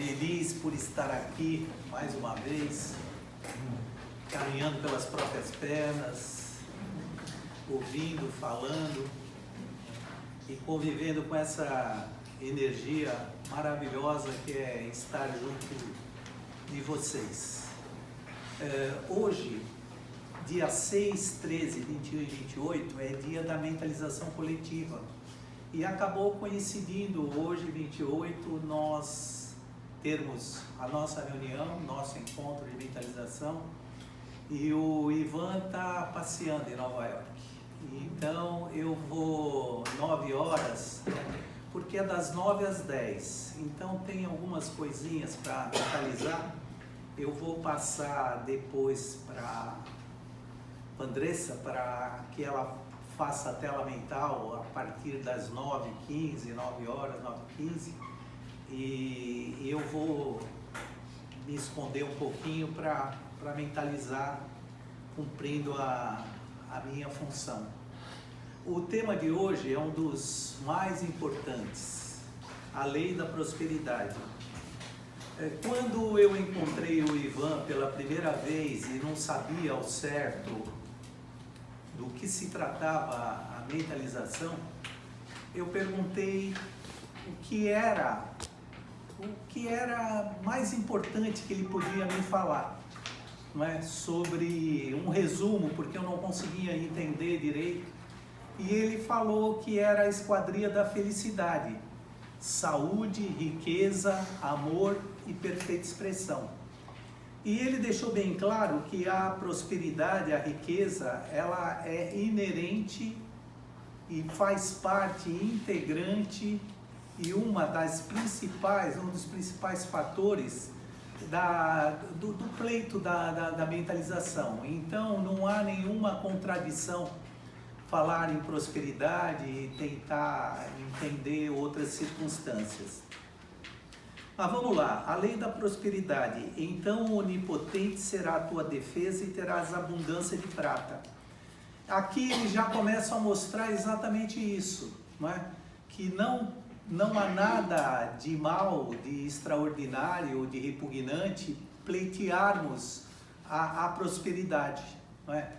feliz por estar aqui mais uma vez, caminhando pelas próprias pernas, ouvindo, falando e convivendo com essa energia maravilhosa que é estar junto de vocês. Hoje, dia 6, 13, 21 e 28, é dia da mentalização coletiva. E acabou coincidindo hoje, 28, nós termos a nossa reunião, nosso encontro de mentalização, e o Ivan está passeando em Nova York. Então eu vou 9 horas, porque é das 9 às 10. Então tem algumas coisinhas para mentalizar. Eu vou passar depois para Andressa, para que ela faça a tela mental a partir das 9h15, 9 horas, 9h15, e eu vou me esconder um pouquinho para mentalizar, cumprindo a minha função. O tema de hoje é um dos mais importantes, a lei da prosperidade. Quando eu encontrei o Ivan pela primeira vez e não sabia ao certo do que se tratava a mentalização, eu perguntei o que era mais importante que ele podia me falar, não é? Sobre um resumo, porque eu não conseguia entender direito, e ele falou que era a esquadria da felicidade: saúde, riqueza, amor e perfeita expressão. E ele deixou bem claro que a prosperidade, a riqueza, ela é inerente e faz parte integrante e um dos principais fatores do pleito da mentalização. Então não há nenhuma contradição falar em prosperidade e tentar entender outras circunstâncias. Mas vamos lá, a lei da prosperidade: então o onipotente será a tua defesa e terás abundância de prata. Aqui ele já começa a mostrar exatamente isso, não é? Que não há nada de mal, de extraordinário, de repugnante pleitearmos a prosperidade, não é?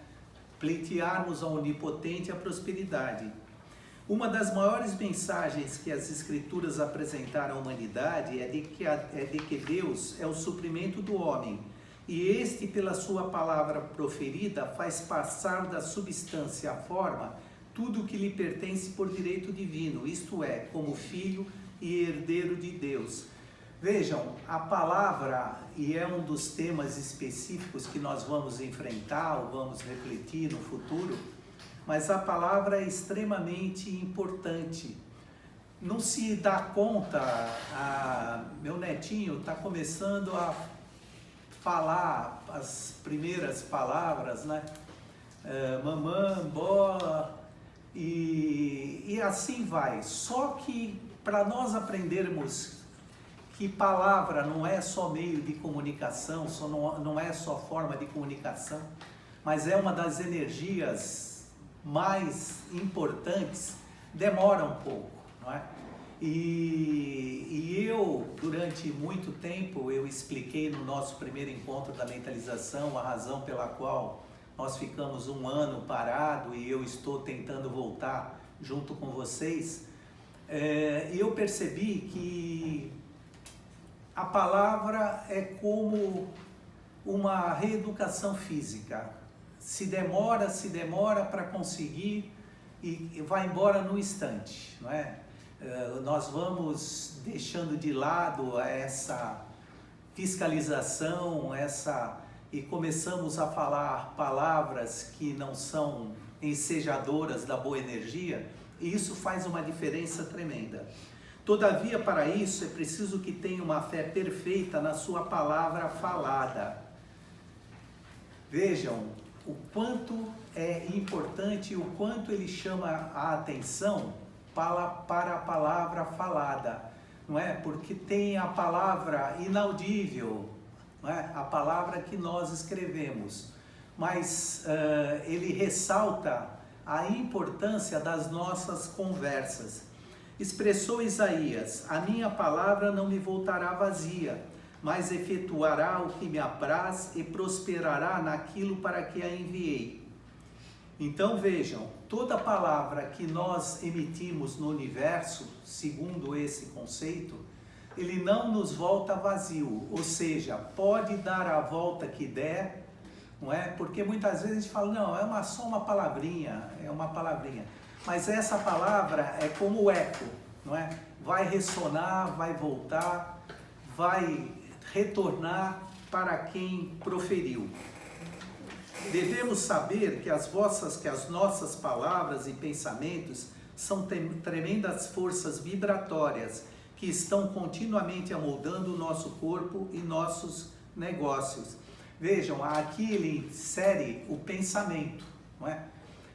Pleitearmos ao onipotente a prosperidade. Uma das maiores mensagens que as Escrituras apresentaram à humanidade é de que Deus é o suprimento do homem, e este, pela sua palavra proferida, faz passar da substância à forma tudo o que lhe pertence por direito divino, isto é, como filho e herdeiro de Deus. Vejam, a palavra, e é um dos temas específicos que nós vamos enfrentar ou vamos refletir no futuro, mas a palavra é extremamente importante. Não se dá conta, meu netinho está começando a falar as primeiras palavras, né? Mamã, bola, e assim vai. Só que para nós aprendermos que palavra não é só meio de comunicação, não é só forma de comunicação, mas é uma das energias mais importantes, demora um pouco, não é? E eu, durante muito tempo, eu expliquei no nosso primeiro encontro da mentalização a razão pela qual nós ficamos um ano parado e eu estou tentando voltar junto com vocês. Eu percebi que a palavra é como uma reeducação física. Se demora para conseguir e vai embora no instante, não é? Nós vamos deixando de lado essa fiscalização, e começamos a falar palavras que não são ensejadoras da boa energia, e isso faz uma diferença tremenda. Todavia, para isso, é preciso que tenha uma fé perfeita na sua palavra falada. Vejam o quanto é importante, o quanto ele chama a atenção para a palavra falada, não é? Porque tem a palavra inaudível, não é? A palavra que nós escrevemos, mas ele ressalta a importância das nossas conversas. Expressou Isaías: a minha palavra não me voltará vazia, mas efetuará o que me apraz e prosperará naquilo para que a enviei. Então vejam, toda palavra que nós emitimos no universo, segundo esse conceito, ele não nos volta vazio, ou seja, pode dar a volta que der, não é? Porque muitas vezes a gente fala, não, só uma palavrinha, é uma palavrinha. Mas essa palavra é como o eco, não é? Vai ressonar, vai voltar, vai retornar para quem proferiu. Devemos saber que as nossas palavras e pensamentos são tremendas forças vibratórias que estão continuamente amoldando o nosso corpo e nossos negócios. Vejam, aqui ele insere o pensamento, não é?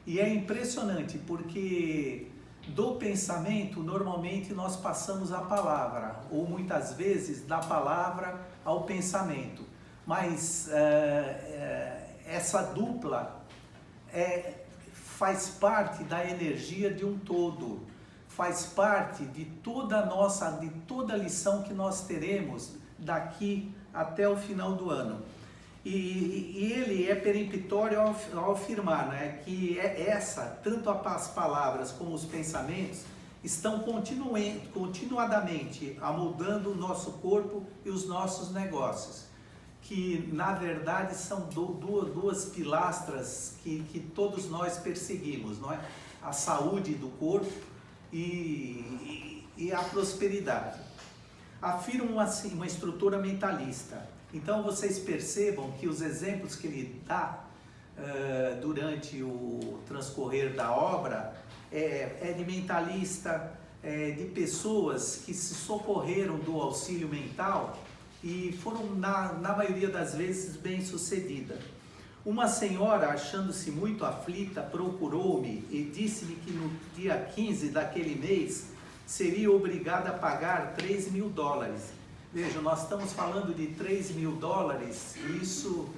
E é impressionante porque do pensamento normalmente nós passamos a palavra, ou muitas vezes da palavra ao pensamento, mas essa dupla faz parte da energia de um todo, faz parte de toda a lição que nós teremos daqui até o final do ano. E ele é peremptório ao afirmar, né, que tanto as palavras como os pensamentos estão continuadamente amoldando o nosso corpo e os nossos negócios, que na verdade são duas pilastras que todos nós perseguimos, não é? A saúde do corpo e a prosperidade. Afirma uma estrutura mentalista. Então vocês percebam que os exemplos que ele dá durante o transcorrer da obra é de mentalista, de pessoas que se socorreram do auxílio mental e foram, na maioria das vezes, bem-sucedidas. Uma senhora, achando-se muito aflita, procurou-me e disse-me que no dia 15 daquele mês seria obrigada a pagar $3.000. Vejam, nós estamos falando de $3.000, isso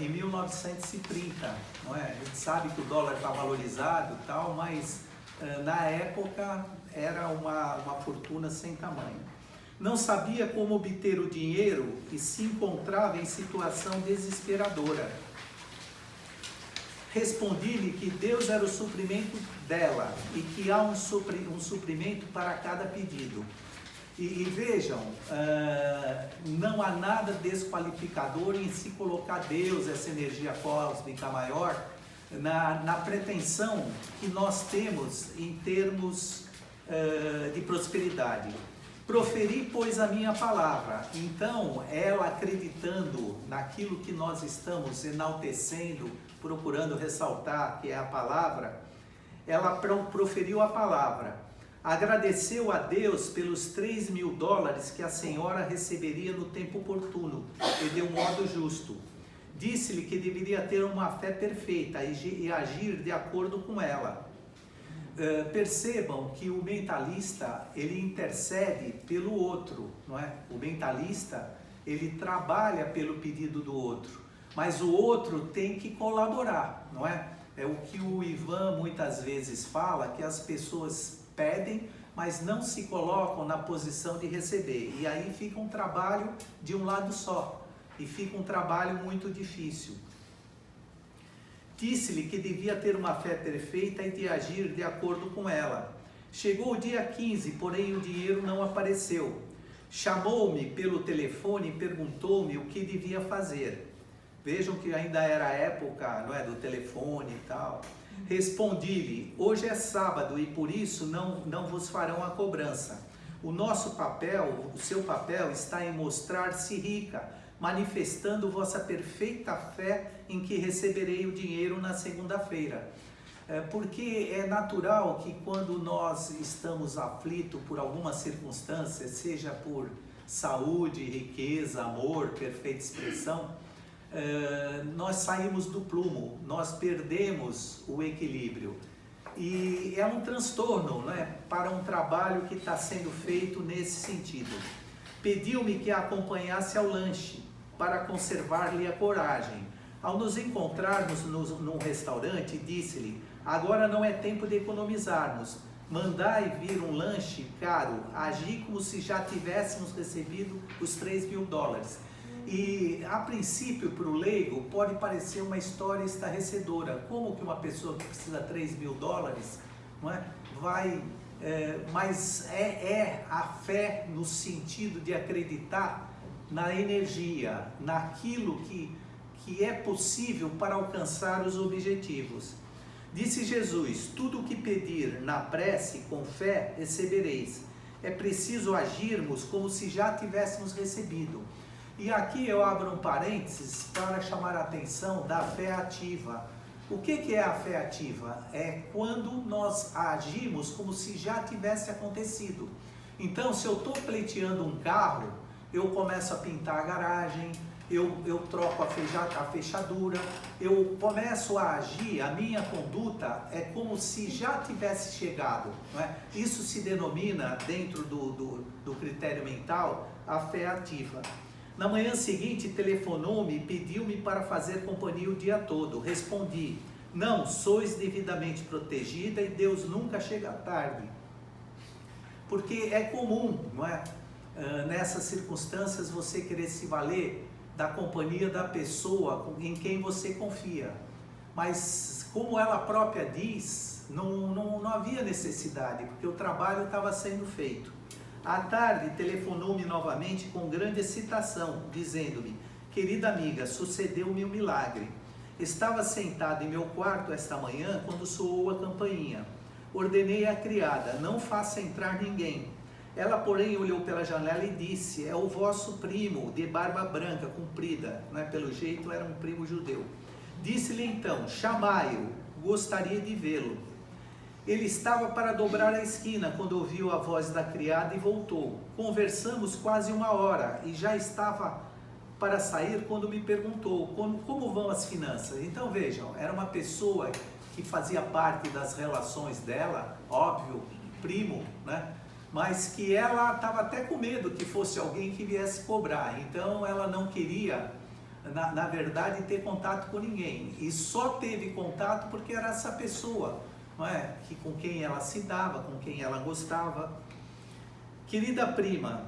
em 1930, não é? A gente sabe que o dólar está valorizado e tal, mas na época era uma fortuna sem tamanho. Não sabia como obter o dinheiro e se encontrava em situação desesperadora. Respondi-lhe que Deus era o suprimento dela e que há um suprimento para cada pedido. E vejam, não há nada desqualificador em se colocar Deus, essa energia cósmica maior, na pretensão que nós temos em termos de prosperidade. Proferi, pois, a minha palavra. Então, ela acreditando naquilo que nós estamos enaltecendo, procurando ressaltar, que é a palavra, ela proferiu a palavra. Agradeceu a Deus pelos $3.000 que a senhora receberia no tempo oportuno e de um modo justo. Disse-lhe que deveria ter uma fé perfeita e agir de acordo com ela. Percebam que o mentalista, ele intercede pelo outro, não é? O mentalista, ele trabalha pelo pedido do outro, mas o outro tem que colaborar, não é? É o que o Ivan muitas vezes fala, que as pessoas pedem, mas não se colocam na posição de receber. E aí fica um trabalho de um lado só. E fica um trabalho muito difícil. Disse-lhe que devia ter uma fé perfeita e de agir de acordo com ela. Chegou o dia 15, porém o dinheiro não apareceu. Chamou-me pelo telefone e perguntou-me o que devia fazer. Vejam que ainda era a época, não é, do telefone e tal. Respondi-lhe, hoje é sábado e por isso não vos farão a cobrança. O seu papel está em mostrar-se rica, manifestando vossa perfeita fé em que receberei o dinheiro na segunda-feira. Porque é natural que quando nós estamos aflitos por alguma circunstância, seja por saúde, riqueza, amor, perfeita expressão, nós saímos do prumo, nós perdemos o equilíbrio. E é um transtorno, né, para um trabalho que está sendo feito nesse sentido. Pediu-me que a acompanhasse ao lanche, para conservar-lhe a coragem. Ao nos encontrarmos num restaurante, disse-lhe, agora não é tempo de economizarmos, Mandai vir um lanche caro, agir como se já tivéssemos recebido os 3 mil dólares. E a princípio, para o leigo, pode parecer uma história estarrecedora. Como que uma pessoa que precisa de 3 mil dólares, não é, vai... mas é a fé no sentido de acreditar na energia, naquilo que é possível para alcançar os objetivos. Disse Jesus: tudo o que pedir na prece com fé recebereis. É preciso agirmos como se já tivéssemos recebido. E aqui eu abro um parênteses para chamar a atenção da fé ativa. O que é a fé ativa? É quando nós agimos como se já tivesse acontecido. Então, se eu estou pleiteando um carro, eu começo a pintar a garagem, eu troco a fechadura, eu começo a agir, a minha conduta é como se já tivesse chegado, não é? Isso se denomina, dentro do critério mental, a fé ativa. Na manhã seguinte, telefonou-me e pediu-me para fazer companhia o dia todo. Respondi: não, sois devidamente protegida e Deus nunca chega tarde. Porque é comum, não é? Nessas circunstâncias, você querer se valer da companhia da pessoa em quem você confia. Mas, como ela própria diz, não havia necessidade, porque o trabalho estava sendo feito. À tarde, telefonou-me novamente com grande excitação, dizendo-me: querida amiga, sucedeu-me um milagre. Estava sentado em meu quarto esta manhã quando soou a campainha. Ordenei à criada: não faça entrar ninguém. Ela, porém, olhou pela janela e disse: é o vosso primo, de barba branca, comprida. Não é? Pelo jeito, era um primo judeu. Disse-lhe então: chamai-o, gostaria de vê-lo. Ele estava para dobrar a esquina quando ouviu a voz da criada e voltou. Conversamos quase 1 hora e já estava para sair quando me perguntou como vão as finanças. Então vejam, era uma pessoa que fazia parte das relações dela, óbvio, primo, né? Mas que ela estava até com medo que fosse alguém que viesse cobrar. Então ela não queria, na verdade, ter contato com ninguém. E só teve contato porque era essa pessoa, não é? Com quem ela se dava, com quem ela gostava. Querida prima,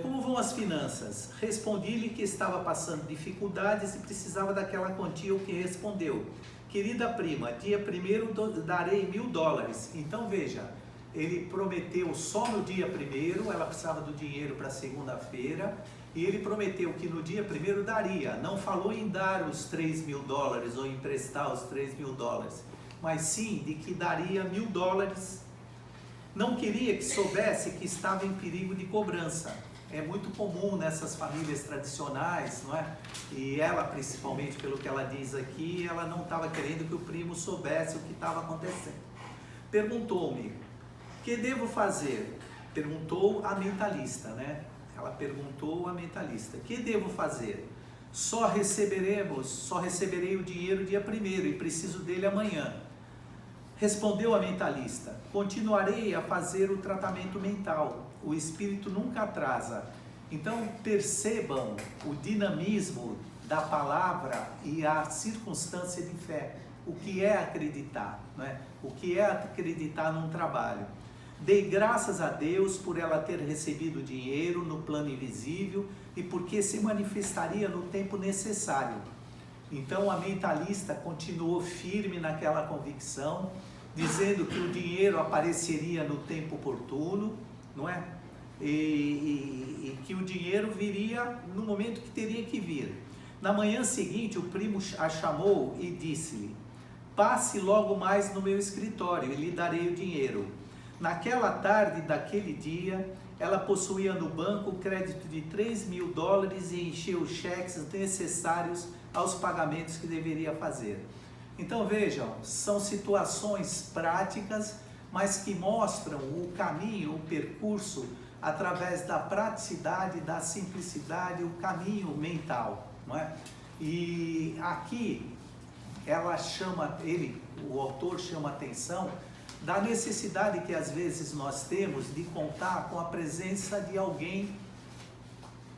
como vão as finanças? Respondi-lhe que estava passando dificuldades e precisava daquela quantia, o que respondeu: querida prima, dia 1º darei 1.000 dólares. Então veja, ele prometeu só no dia 1º, ela precisava do dinheiro para segunda-feira, e ele prometeu que no dia 1º daria. Não falou em dar os 3 mil dólares ou emprestar os 3 mil dólares, mas sim de que daria 1.000 dólares. Não queria que soubesse que estava em perigo de cobrança. É muito comum nessas famílias tradicionais, não é? E ela, principalmente, pelo que ela diz aqui, ela não estava querendo que o primo soubesse o que estava acontecendo. Perguntou-me: que devo fazer? Perguntou a mentalista, né? Ela perguntou a mentalista: que devo fazer? Só receberei o dinheiro dia 1º e preciso dele amanhã. Respondeu a mentalista: continuarei a fazer o tratamento mental. O espírito nunca atrasa. Então percebam o dinamismo da palavra e a circunstância de fé. O que é acreditar, né? O que é acreditar num trabalho. Dei graças a Deus por ela ter recebido dinheiro no plano invisível e porque se manifestaria no tempo necessário. Então a mentalista continuou firme naquela convicção, dizendo que o dinheiro apareceria no tempo oportuno, não é? E que o dinheiro viria no momento que teria que vir. Na manhã seguinte, o primo a chamou e disse-lhe: passe logo mais no meu escritório e lhe darei o dinheiro. Naquela tarde daquele dia, ela possuía no banco o crédito de 3 mil dólares e encheu os cheques necessários aos pagamentos que deveria fazer. Então vejam, são situações práticas, mas que mostram o caminho, o percurso, através da praticidade, da simplicidade, o caminho mental, não é? E aqui ela chama, o autor chama atenção da necessidade que às vezes nós temos de contar com a presença de alguém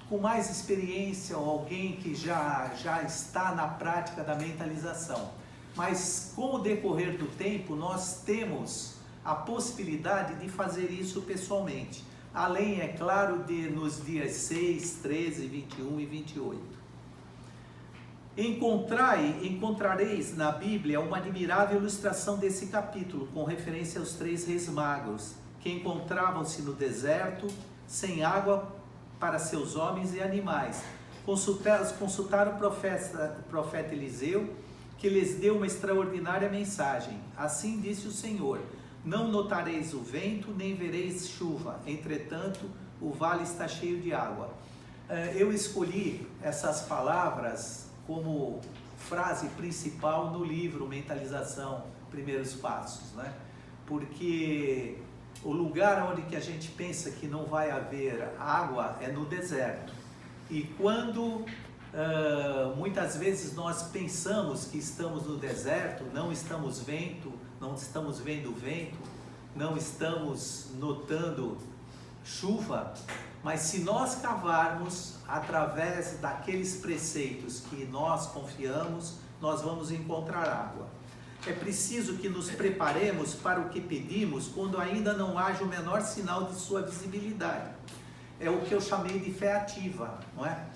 com mais experiência ou alguém que já está na prática da mentalização. Mas com o decorrer do tempo nós temos a possibilidade de fazer isso pessoalmente. Além, é claro, de nos dias 6, 13, 21 e 28. Encontrareis na Bíblia uma admirável ilustração desse capítulo, com referência aos 3 reis magos, que encontravam-se no deserto, sem água para seus homens e animais. Consultaram o profeta Eliseu, que lhes deu uma extraordinária mensagem. Assim disse o Senhor: não notareis o vento, nem vereis chuva, entretanto o vale está cheio de água. Eu escolhi essas palavras como frase principal no livro Mentalização, Primeiros Passos, né? Porque o lugar onde que a gente pensa que não vai haver água é no deserto. E quando muitas vezes nós pensamos que estamos no deserto, não estamos vendo vento, não estamos notando chuva, mas se nós cavarmos através daqueles preceitos que nós confiamos, nós vamos encontrar água. É preciso que nos preparemos para o que pedimos quando ainda não haja o menor sinal de sua visibilidade. É o que eu chamei de fé ativa, não é?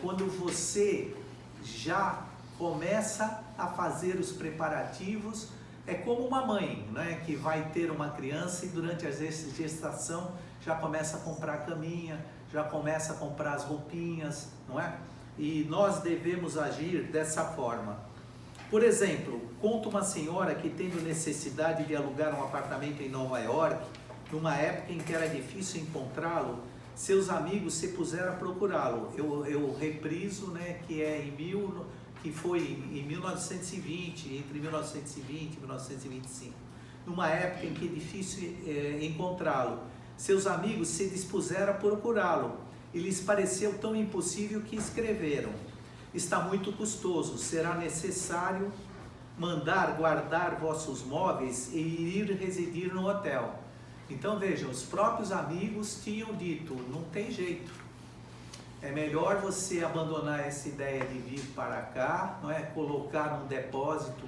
Quando você já começa a fazer os preparativos, é como uma mãe, né, que vai ter uma criança e durante a gestação já começa a comprar a caminha, já começa a comprar as roupinhas, não é? E nós devemos agir dessa forma. Por exemplo, conta uma senhora que, tendo necessidade de alugar um apartamento em Nova York, numa época em que era difícil encontrá-lo, seus amigos se puseram a procurá-lo. Eu repriso, né, que foi em 1920, entre 1920 e 1925, numa época em que é difícil encontrá-lo. Seus amigos se dispuseram a procurá-lo e lhes pareceu tão impossível que escreveram: está muito custoso, será necessário mandar guardar vossos móveis e ir residir no hotel. Então vejam, os próprios amigos tinham dito: não tem jeito, é melhor você abandonar essa ideia de vir para cá, não é? Colocar num depósito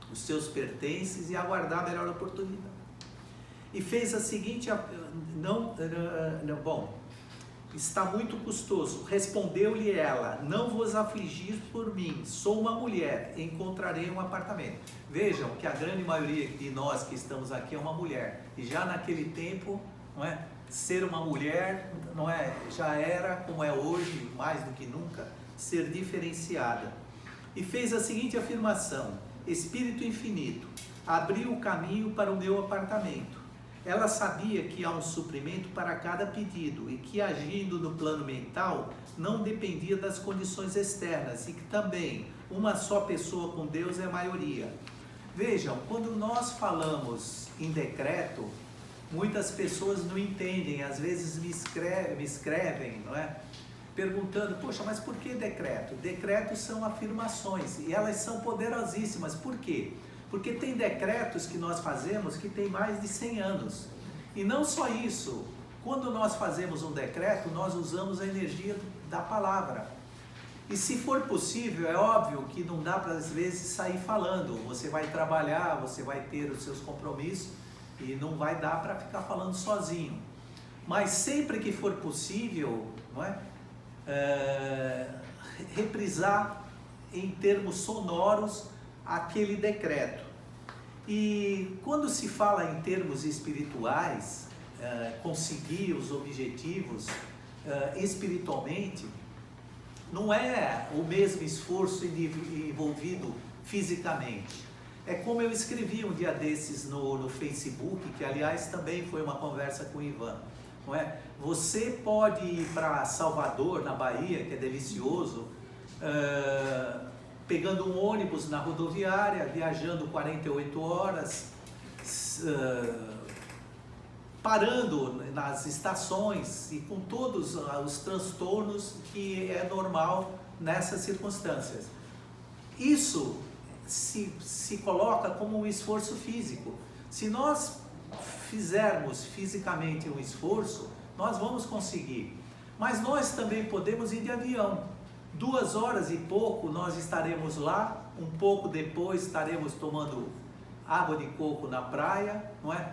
os seus pertences e aguardar a melhor oportunidade. E fez a seguinte, está muito custoso. Respondeu-lhe ela: não vos afligis por mim, sou uma mulher, encontrarei um apartamento. Vejam que a grande maioria de nós que estamos aqui é uma mulher, e já naquele tempo, não é, ser uma mulher, não é, já era, como é hoje, mais do que nunca, ser diferenciada. E fez a seguinte afirmação: Espírito infinito, abriu o caminho para o meu apartamento. Ela sabia que há um suprimento para cada pedido e que, agindo no plano mental, não dependia das condições externas, e que também uma só pessoa com Deus é a maioria. Vejam, quando nós falamos em decreto, muitas pessoas não entendem, às vezes me escrevem, não é? Perguntando: poxa, mas por que decreto? Decretos são afirmações e elas são poderosíssimas. Por quê? Porque tem decretos que nós fazemos que tem mais de 100 anos. E não só isso, quando nós fazemos um decreto, nós usamos a energia da palavra. E se for possível, é óbvio que não dá para às vezes sair falando. Você vai trabalhar, você vai ter os seus compromissos e não vai dar para ficar falando sozinho. Mas sempre que for possível, não é? Reprisar em termos sonoros aquele decreto. E quando se fala em termos espirituais, conseguir os objetivos espiritualmente, não é o mesmo esforço envolvido fisicamente. É como eu escrevi um dia desses no Facebook, que aliás também foi uma conversa com o Ivan, não é? Você pode ir para Salvador, na Bahia, que é delicioso, pegando um ônibus na rodoviária, viajando 48 horas, parando nas estações e com todos os transtornos que é normal nessas circunstâncias. Isso se coloca como um esforço físico. Se nós fizermos fisicamente um esforço, nós vamos conseguir. Mas nós também podemos ir de avião. 2 horas e pouco nós estaremos lá, um pouco depois estaremos tomando água de coco na praia, não é?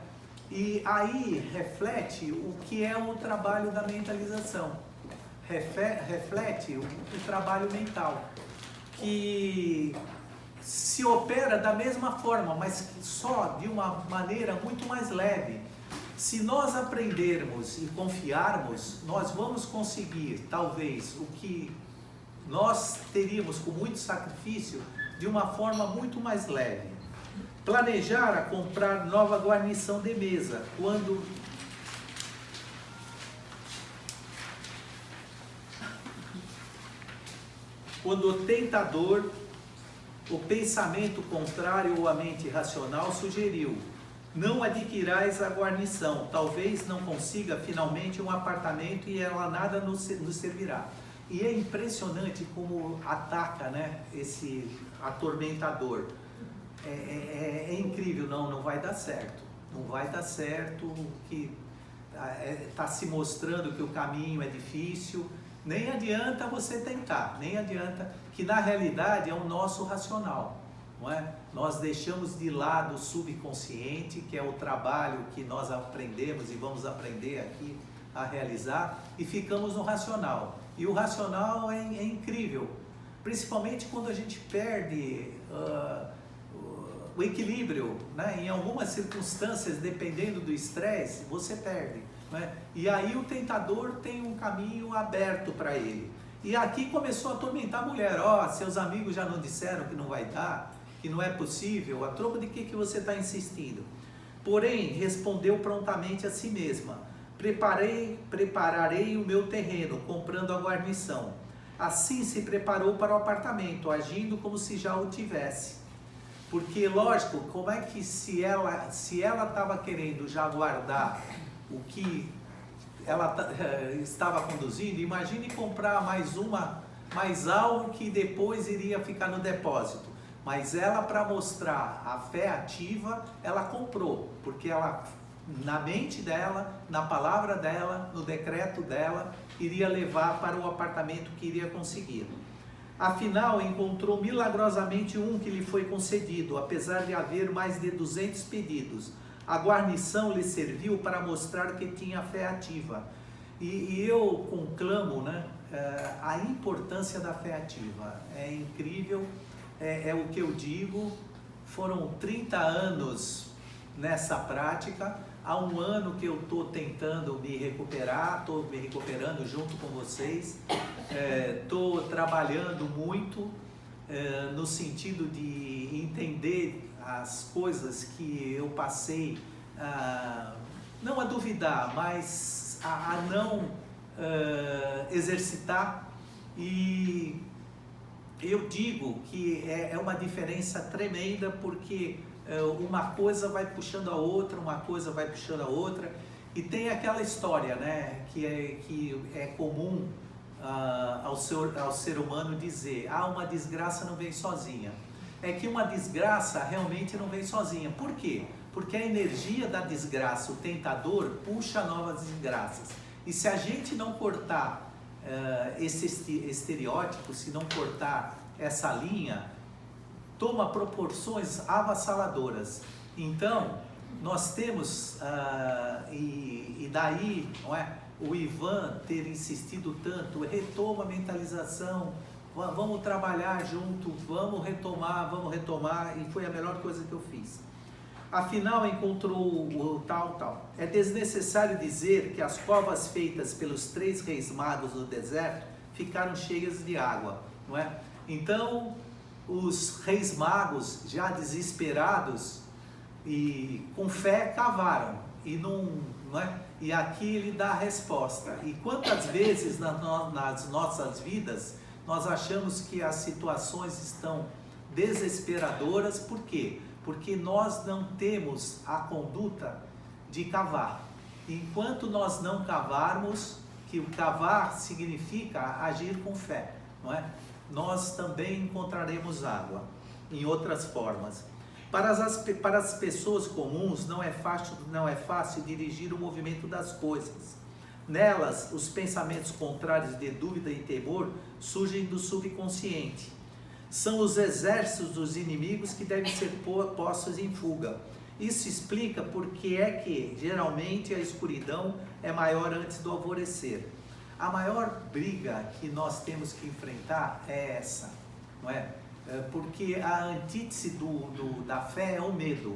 E aí reflete o que é o trabalho da mentalização, reflete o trabalho mental, que se opera da mesma forma, mas só de uma maneira muito mais leve. Se nós aprendermos e confiarmos, nós vamos conseguir, talvez, o que nós teríamos com muito sacrifício, de uma forma muito mais leve. Planejar a comprar nova guarnição de mesa, quando o tentador, o pensamento contrário ou a mente racional sugeriu: não adquirais a guarnição, talvez não consiga finalmente um apartamento e ela nada nos servirá. E é impressionante como ataca, né, esse atormentador. É incrível, não vai dar certo. Não vai dar certo, que está se mostrando que o caminho é difícil. Nem adianta você tentar, nem adianta, que na realidade é o nosso racional, não é? Nós deixamos de lado o subconsciente, que é o trabalho que nós aprendemos e vamos aprender aqui a realizar, e ficamos no racional. E o racional é incrível, principalmente quando a gente perde o equilíbrio, né? Em algumas circunstâncias, dependendo do estresse, você perde, né? E aí o tentador tem um caminho aberto para ele. E aqui começou a atormentar a mulher: seus amigos já não disseram que não vai dar, que não é possível, a troco de que você está insistindo? Porém, respondeu prontamente a si mesma: prepararei o meu terreno, comprando a guarnição. Assim se preparou para o apartamento, agindo como se já o tivesse. Porque, lógico, como é que se ela estava querendo já guardar o que ela estava conduzindo, imagine comprar mais algo que depois iria ficar no depósito. Mas ela, para mostrar a fé ativa, ela comprou, porque ela, na mente dela, na palavra dela, no decreto dela, iria levar para o apartamento que iria conseguir. Afinal, encontrou milagrosamente um que lhe foi concedido, apesar de haver mais de 200 pedidos. A guarnição lhe serviu para mostrar que tinha fé ativa. E eu conclamo, né, a importância da fé ativa. É incrível, é o que eu digo. Foram 30 anos nessa prática. Há um ano que eu estou tentando me recuperar, estou me recuperando junto com vocês. Estou trabalhando muito no sentido de entender as coisas que eu passei, não a duvidar, mas a não exercitar. E eu digo que é uma diferença tremenda, porque uma coisa vai puxando a outra, uma coisa vai puxando a outra. E tem aquela história, né, que é comum ao ser humano dizer: uma desgraça não vem sozinha. É que uma desgraça realmente não vem sozinha. Por quê? Porque a energia da desgraça, o tentador, puxa novas desgraças. E se a gente não cortar esse estereótipo, se não cortar essa linha, toma proporções avassaladoras. Então, nós temos, e daí, não é, o Ivan ter insistido tanto: retoma a mentalização, vamos trabalhar junto, vamos retomar, e foi a melhor coisa que eu fiz. Afinal, encontrou o tal. É desnecessário dizer que as covas feitas pelos 3 reis magos no deserto ficaram cheias de água, não é? Então, os reis magos, já desesperados e com fé, cavaram, e não é? E aqui ele dá a resposta. E quantas vezes nas nossas vidas nós achamos que as situações estão desesperadoras? Por quê? Porque nós não temos a conduta de cavar. Enquanto nós não cavarmos, que o cavar significa agir com fé, não é? Nós também encontraremos água, em outras formas. Para as pessoas comuns não é fácil dirigir o movimento das coisas. Nelas, os pensamentos contrários de dúvida e temor surgem do subconsciente. são os exércitos dos inimigos que devem ser postos em fuga. Isso explica porque é que geralmente a escuridão é maior antes do alvorecer. A maior briga que nós temos que enfrentar é essa, não é? Porque a antítese da fé é o medo.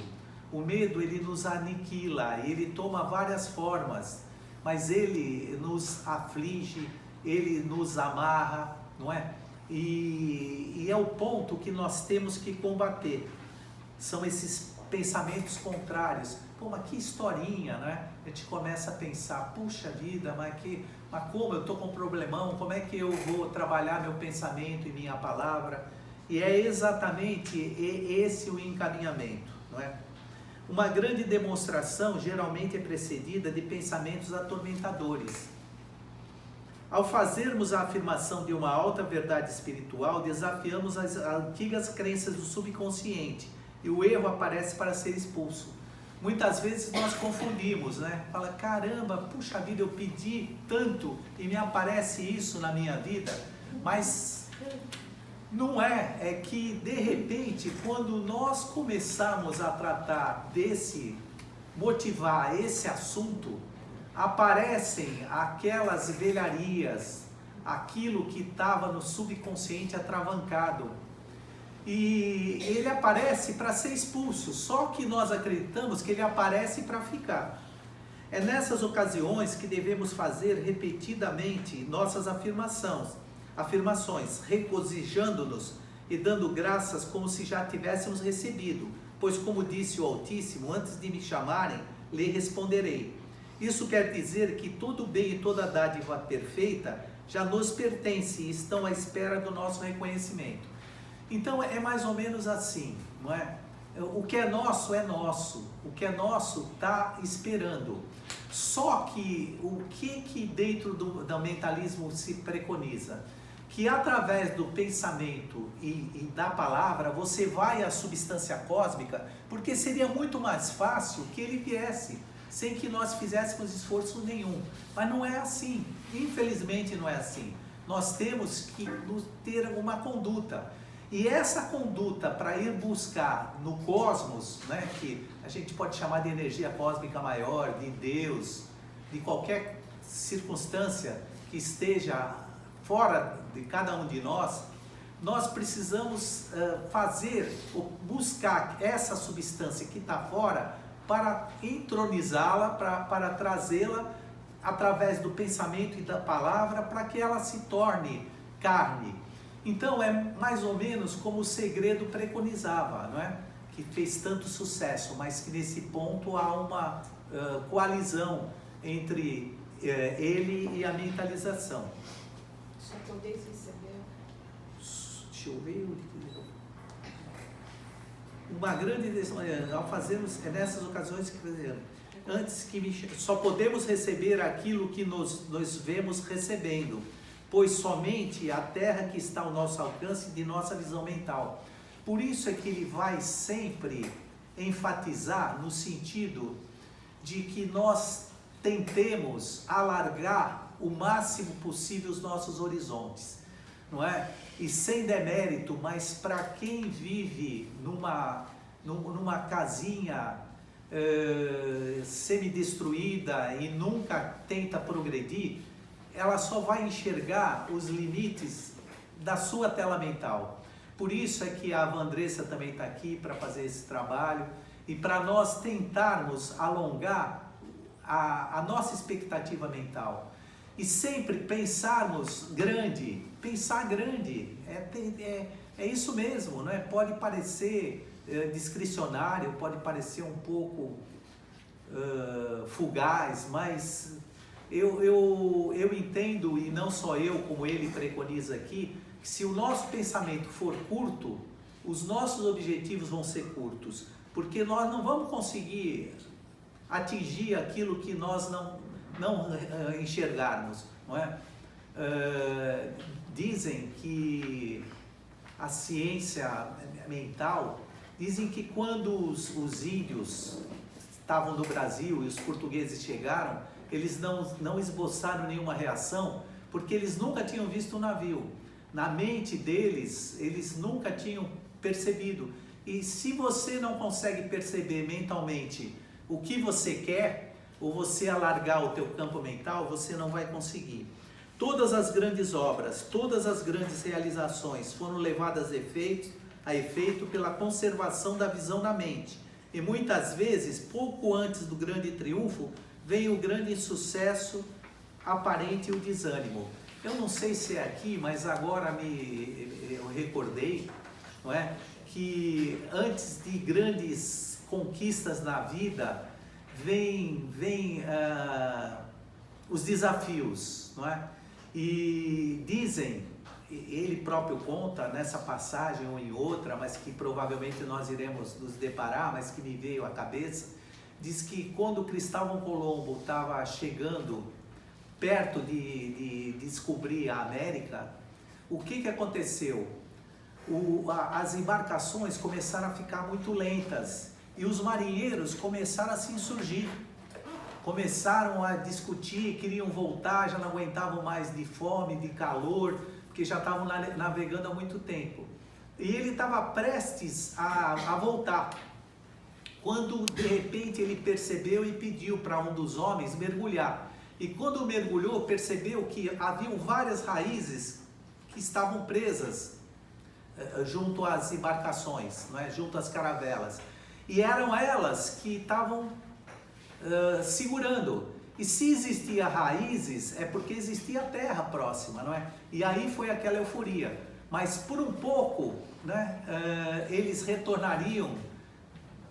O medo, ele nos aniquila, ele toma várias formas, mas ele nos aflige, ele nos amarra, não é? E é o ponto que nós temos que combater. São esses pensamentos contrários. Pô, mas que historinha, né? A gente começa a pensar, puxa vida, mas como eu estou com um problemão, como é que eu vou trabalhar meu pensamento e minha palavra? E é exatamente esse o encaminhamento, não é? Uma grande demonstração geralmente é precedida de pensamentos atormentadores. Ao fazermos a afirmação de uma alta verdade espiritual, desafiamos as antigas crenças do subconsciente e o erro aparece para ser expulso. Muitas vezes nós confundimos, né? Fala, caramba, puxa vida, eu pedi tanto e me aparece isso na minha vida, mas não é que de repente, quando nós começarmos a tratar motivar esse assunto, aparecem aquelas velharias, aquilo que estava no subconsciente atravancado. E ele aparece para ser expulso, só que nós acreditamos que ele aparece para ficar. É nessas ocasiões que devemos fazer repetidamente nossas afirmações, regozijando-nos e dando graças como se já tivéssemos recebido, pois como disse o Altíssimo, antes de me chamarem, lhe responderei. Isso quer dizer que todo bem e toda dádiva perfeita já nos pertence e estão à espera do nosso reconhecimento. Então é mais ou menos assim, não é? O que é nosso, o que é nosso está esperando. Só que o que dentro do mentalismo se preconiza? Que através do pensamento e da palavra você vai à substância cósmica, porque seria muito mais fácil que ele viesse, sem que nós fizéssemos esforço nenhum. Mas não é assim, infelizmente não é assim. Nós temos que ter uma conduta. E essa conduta para ir buscar no cosmos, né, que a gente pode chamar de energia cósmica maior, de Deus, de qualquer circunstância que esteja fora de cada um de nós, nós precisamos buscar essa substância que está fora para entronizá-la, para trazê-la através do pensamento e da palavra, para que ela se torne carne. Então é mais ou menos como o segredo preconizava, não é? Que fez tanto sucesso, mas que nesse ponto há uma coalizão entre ele e a mentalização. Só podeis receber. Deixa eu ver. Uma grande decisão, ao fazermos, é nessas ocasiões que fazemos. Antes que só podemos receber aquilo que nós vemos recebendo, pois somente a terra que está ao nosso alcance de nossa visão mental. Por isso é que ele vai sempre enfatizar no sentido de que nós tentemos alargar o máximo possível os nossos horizontes, não é? E sem demérito, mas para quem vive numa casinha semi-destruída e nunca tenta progredir, ela só vai enxergar os limites da sua tela mental. Por isso é que a Vandressa também está aqui para fazer esse trabalho e para nós tentarmos alongar a nossa expectativa mental e sempre pensarmos grande, pensar grande, é isso mesmo, não é? Pode parecer discricionário, pode parecer um pouco fugaz, mas eu entendo, e não só eu, como ele preconiza aqui, que se o nosso pensamento for curto, os nossos objetivos vão ser curtos, porque nós não vamos conseguir atingir aquilo que nós não enxergarmos, não é? Dizem que a ciência mental, dizem que quando os índios estavam no Brasil e os portugueses chegaram, eles não esboçaram nenhuma reação, porque eles nunca tinham visto um navio. Na mente deles, eles nunca tinham percebido. E se você não consegue perceber mentalmente o que você quer, ou você alargar o teu campo mental, você não vai conseguir. Todas as grandes obras, todas as grandes realizações foram levadas a efeito pela conservação da visão na mente. E muitas vezes, pouco antes do grande triunfo, vem o grande insucesso aparente e o desânimo. Eu não sei se é aqui, mas agora eu recordei, não é? Que antes de grandes conquistas na vida, vem os desafios, não é? E dizem, ele próprio conta nessa passagem ou em outra, mas que provavelmente nós iremos nos deparar, mas que me veio à cabeça, diz que quando Cristóvão Colombo estava chegando perto de descobrir a América, o que aconteceu? As embarcações começaram a ficar muito lentas e os marinheiros começaram a se insurgir, começaram a discutir, queriam voltar, já não aguentavam mais de fome, de calor, porque já estavam navegando há muito tempo. E ele estava prestes a voltar, quando de repente ele percebeu e pediu para um dos homens mergulhar. E quando mergulhou, percebeu que haviam várias raízes que estavam presas junto às embarcações, não é? Junto às caravelas. E eram elas que estavam segurando. E se existia raízes, é porque existia terra próxima, não é? E aí foi aquela euforia. Mas por um pouco, né, eles retornariam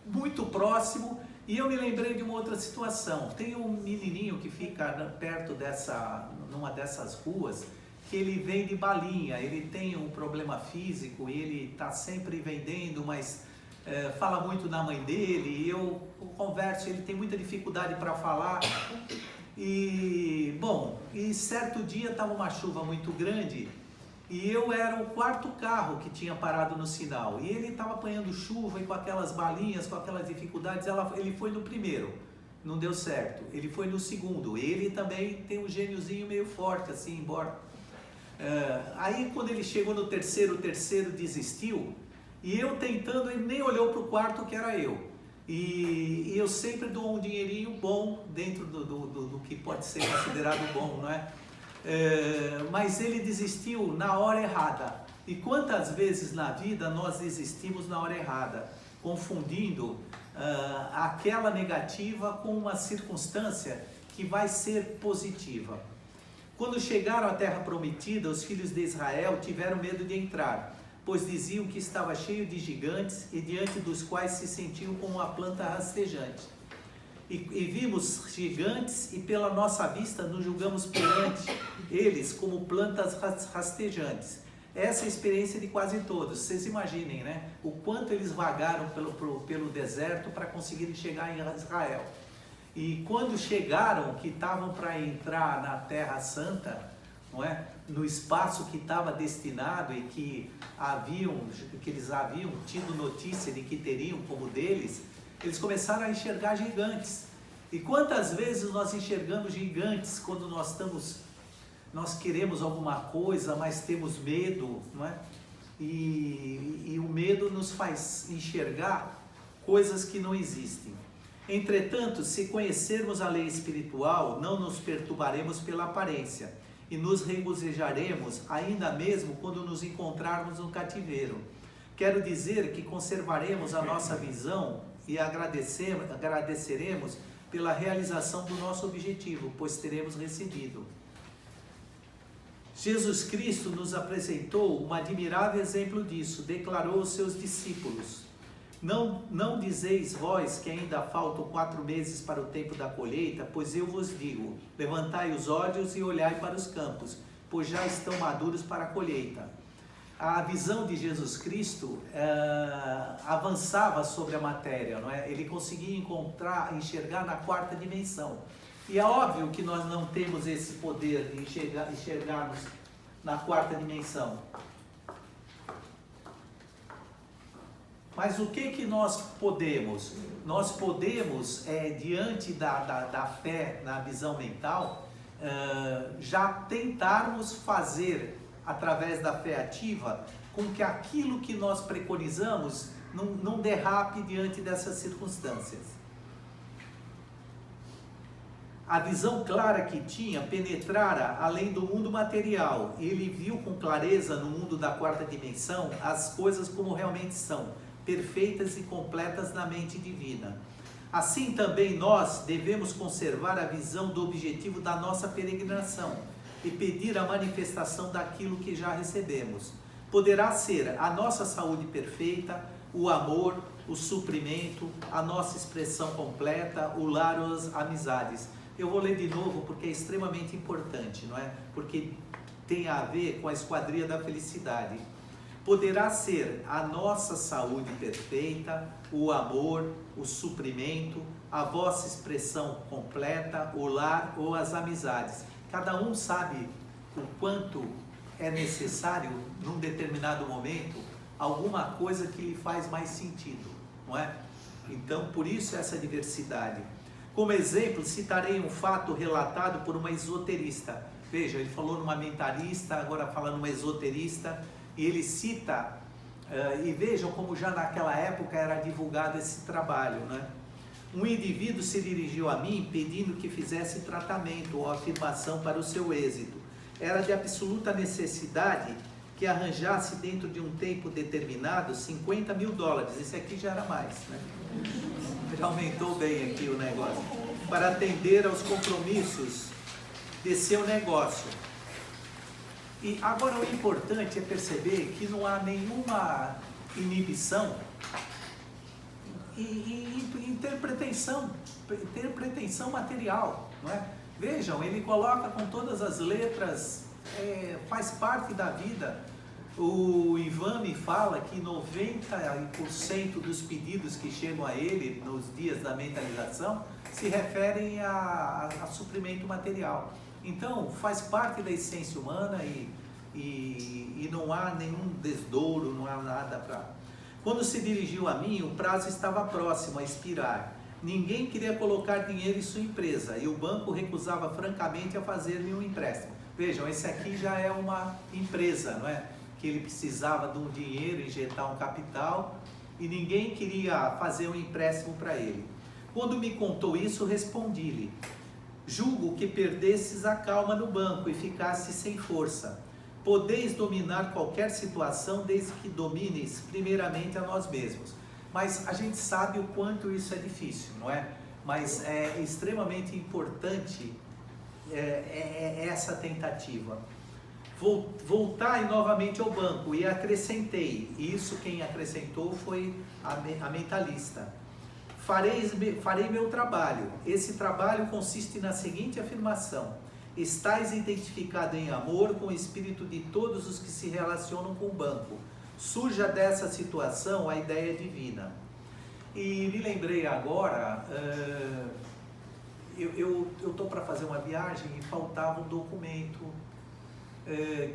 muito próximo. E eu me lembrei de uma outra situação. Tem um menininho que fica perto numa dessas ruas, que ele vende balinha. Ele tem um problema físico e ele está sempre vendendo, mas fala muito da mãe dele. E eu converso, ele tem muita dificuldade para falar. E certo dia estava uma chuva muito grande e eu era o quarto carro que tinha parado no sinal. E ele estava apanhando chuva e com aquelas balinhas, com aquelas dificuldades, ele foi no primeiro, não deu certo. Ele foi no segundo, ele também tem um gêniozinho meio forte, assim, embora. Aí quando ele chegou no terceiro, o terceiro desistiu. E eu tentando, ele nem olhou para o quarto que era eu. E eu sempre dou um dinheirinho bom dentro do que pode ser considerado bom, não é? Mas ele desistiu na hora errada. E quantas vezes na vida nós desistimos na hora errada, confundindo aquela negativa com uma circunstância que vai ser positiva. Quando chegaram à terra prometida, os filhos de Israel tiveram medo de entrar, pois diziam que estava cheio de gigantes e diante dos quais se sentiam como uma planta rastejante. E vimos gigantes e pela nossa vista nos julgamos perante eles como plantas rastejantes. Essa é a experiência de quase todos. Vocês imaginem, né? O quanto eles vagaram pelo deserto para conseguirem chegar em Israel. E quando chegaram, que estavam para entrar na Terra Santa, não é? No espaço que estava destinado e que eles haviam tido notícia de que teriam como deles, eles começaram a enxergar gigantes. E quantas vezes nós enxergamos gigantes quando nós queremos alguma coisa, mas temos medo, não é? E o medo nos faz enxergar coisas que não existem. Entretanto, se conhecermos a lei espiritual, não nos perturbaremos pela aparência e nos regozijaremos ainda mesmo quando nos encontrarmos no cativeiro. Quero dizer que conservaremos a nossa visão e agradeceremos pela realização do nosso objetivo, pois teremos recebido. Jesus Cristo nos apresentou um admirável exemplo disso, declarou aos seus discípulos: Não dizeis vós que ainda faltam 4 meses para o tempo da colheita, pois eu vos digo, levantai os olhos e olhai para os campos, pois já estão maduros para a colheita. A visão de Jesus Cristo avançava sobre a matéria, não é? Ele conseguia enxergar na 4ª dimensão. E é óbvio que nós não temos esse poder de enxergarmos na 4ª dimensão. Mas o que nós podemos? Nós podemos, diante da fé na visão mental, já tentarmos fazer através da fé ativa, com que aquilo que nós preconizamos não derrape diante dessas circunstâncias. A visão clara que tinha penetrara além do mundo material. Ele viu com clareza no mundo da quarta dimensão as coisas como realmente são, perfeitas e completas na mente divina. Assim também nós devemos conservar a visão do objetivo da nossa peregrinação e pedir a manifestação daquilo que já recebemos. Poderá ser a nossa saúde perfeita, o amor, o suprimento, a nossa expressão completa, o lar ou as amizades. Eu vou ler de novo porque é extremamente importante, não é? Porque tem a ver com a esquadria da felicidade. Poderá ser a nossa saúde perfeita, o amor, o suprimento, a vossa expressão completa, o lar ou as amizades. Cada um sabe o quanto é necessário, num determinado momento, alguma coisa que lhe faz mais sentido, não é? Então, por isso essa diversidade. Como exemplo, citarei um fato relatado por uma esoterista. Veja, ele falou numa mentalista, agora fala numa esoterista, e ele cita, e vejam como já naquela época era divulgado esse trabalho, né? Um indivíduo se dirigiu a mim pedindo que fizesse tratamento ou afirmação para o seu êxito. Era de absoluta necessidade que arranjasse dentro de um tempo determinado $50 mil. Esse aqui já era mais, né? Já aumentou bem aqui o negócio. Para atender aos compromissos de seu negócio. E agora o importante é perceber que não há nenhuma inibição e interpretação material, não é? Vejam, ele coloca com todas as letras, faz parte da vida. O Ivan me fala que 90% dos pedidos que chegam a ele nos dias da mentalização se referem a suprimento material. Então, faz parte da essência humana e não há nenhum desdouro, não há nada para... Quando se dirigiu a mim, o prazo estava próximo a expirar. Ninguém queria colocar dinheiro em sua empresa e o banco recusava francamente a fazer-me um empréstimo. Vejam, esse aqui já é uma empresa, não é? Que ele precisava de um dinheiro, injetar um capital e ninguém queria fazer um empréstimo para ele. Quando me contou isso, respondi-lhe: julgo que perdesses a calma no banco e ficasse sem força. Podeis dominar qualquer situação desde que domines primeiramente a nós mesmos. Mas a gente sabe o quanto isso é difícil, não é? Mas é extremamente importante essa tentativa. Voltai novamente ao banco e acrescentei. Isso quem acrescentou foi a mentalista. Farei meu trabalho. Esse trabalho consiste na seguinte afirmação: estais identificado em amor com o espírito de todos os que se relacionam com o banco. Surja dessa situação a ideia divina. E me lembrei agora, eu estou para fazer uma viagem e faltava um documento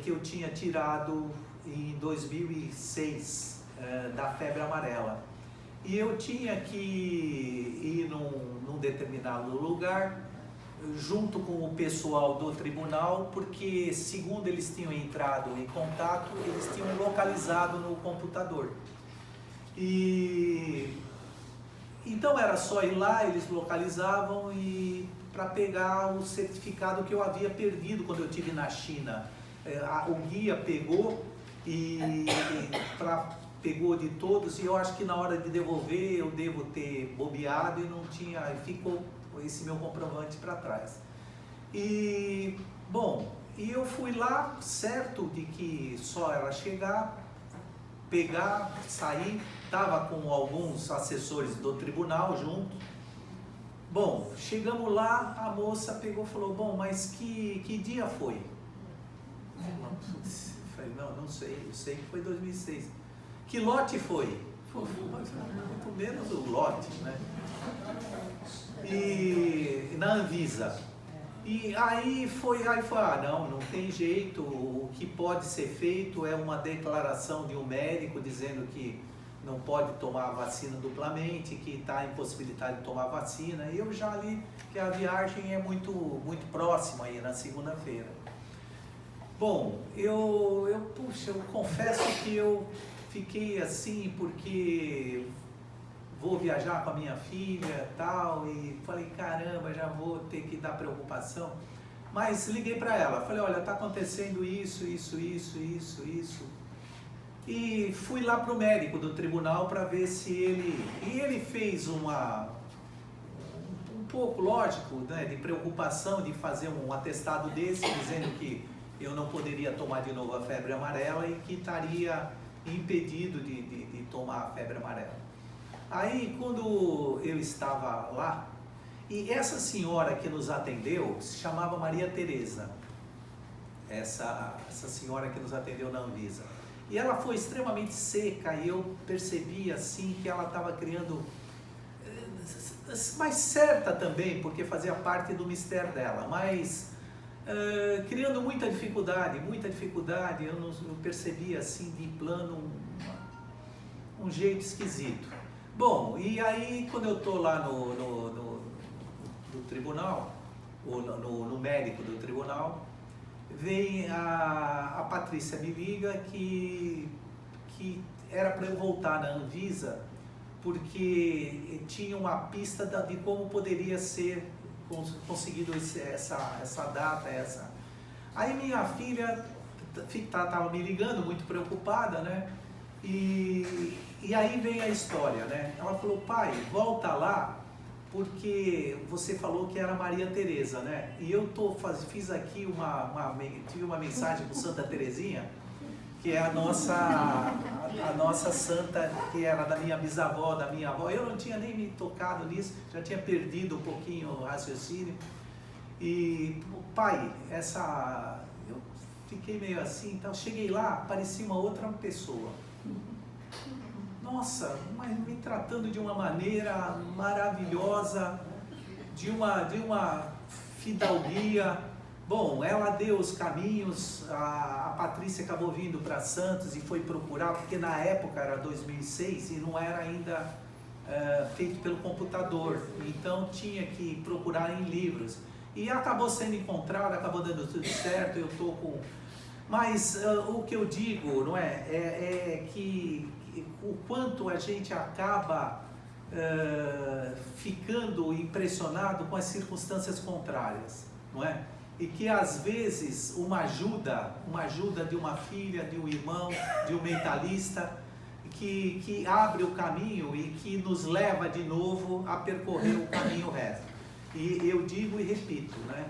que eu tinha tirado em 2006, da febre amarela. E eu tinha que ir num determinado lugar, junto com o pessoal do tribunal, porque segundo eles tinham entrado em contato, eles tinham localizado no computador. E então era só ir lá, eles localizavam e para pegar o certificado que eu havia perdido quando eu estive na China. O guia pegou pegou de todos, e eu acho que na hora de devolver eu devo ter bobeado e não tinha, ficou esse meu comprovante para trás. E bom, eu fui lá certo de que só era chegar, pegar, sair, estava com alguns assessores do tribunal junto. Bom, chegamos lá, a moça pegou e falou: bom, mas que dia foi? Eu falei: não sei, eu sei que foi 2006. Que lote foi? Muito menos o lote, né? E na Anvisa. E aí foi, não tem jeito, o que pode ser feito é uma declaração de um médico dizendo que não pode tomar a vacina duplamente, que está impossibilitado de tomar vacina. E eu já li que a viagem é muito próxima aí, na segunda-feira. Bom, puxa, eu confesso que eu fiquei assim porque vou viajar com a minha filha e tal, e falei, caramba, já vou ter que dar preocupação. Mas liguei para ela, falei, olha, está acontecendo isso. E fui lá para o médico do tribunal para ver se ele... E ele fez um pouco, lógico, né, de preocupação de fazer um atestado desse, dizendo que eu não poderia tomar de novo a febre amarela e que estaria impedido de tomar a febre amarela. Aí, quando eu estava lá, e essa senhora que nos atendeu se chamava Maria Tereza, essa senhora que nos atendeu na Anvisa. E ela foi extremamente seca e eu percebi assim que ela estava criando, mais certa também, porque fazia parte do mistério dela, mas criando muita dificuldade, eu percebi assim de plano um jeito esquisito. Bom, e aí quando eu estou lá no tribunal, ou no médico do tribunal, vem a Patrícia me liga que era para eu voltar na Anvisa, porque tinha uma pista de como poderia ser conseguido essa data, Aí minha filha estava me ligando, muito preocupada, né? E aí vem a história, né? Ela falou, pai, volta lá, porque você falou que era Maria Tereza, né? E eu fiz aqui tive uma mensagem com Santa Terezinha, que é a nossa santa, que era da minha bisavó, da minha avó. Eu não tinha nem me tocado nisso, já tinha perdido um pouquinho o raciocínio. E, pai, eu fiquei meio assim, então cheguei lá, parecia uma outra pessoa. Nossa, mas me tratando de uma maneira maravilhosa, de uma fidalguia. Bom, ela deu os caminhos, a Patrícia acabou vindo para Santos e foi procurar, porque na época era 2006 e não era ainda feito pelo computador, então tinha que procurar em livros. E acabou sendo encontrada, acabou dando tudo certo, eu estou com... Mas o que eu digo, não é que o quanto a gente acaba ficando impressionado com as circunstâncias contrárias, não é? E que às vezes uma ajuda de uma filha, de um irmão, de um mentalista, que abre o caminho e que nos leva de novo a percorrer o caminho reto. E eu digo e repito, né?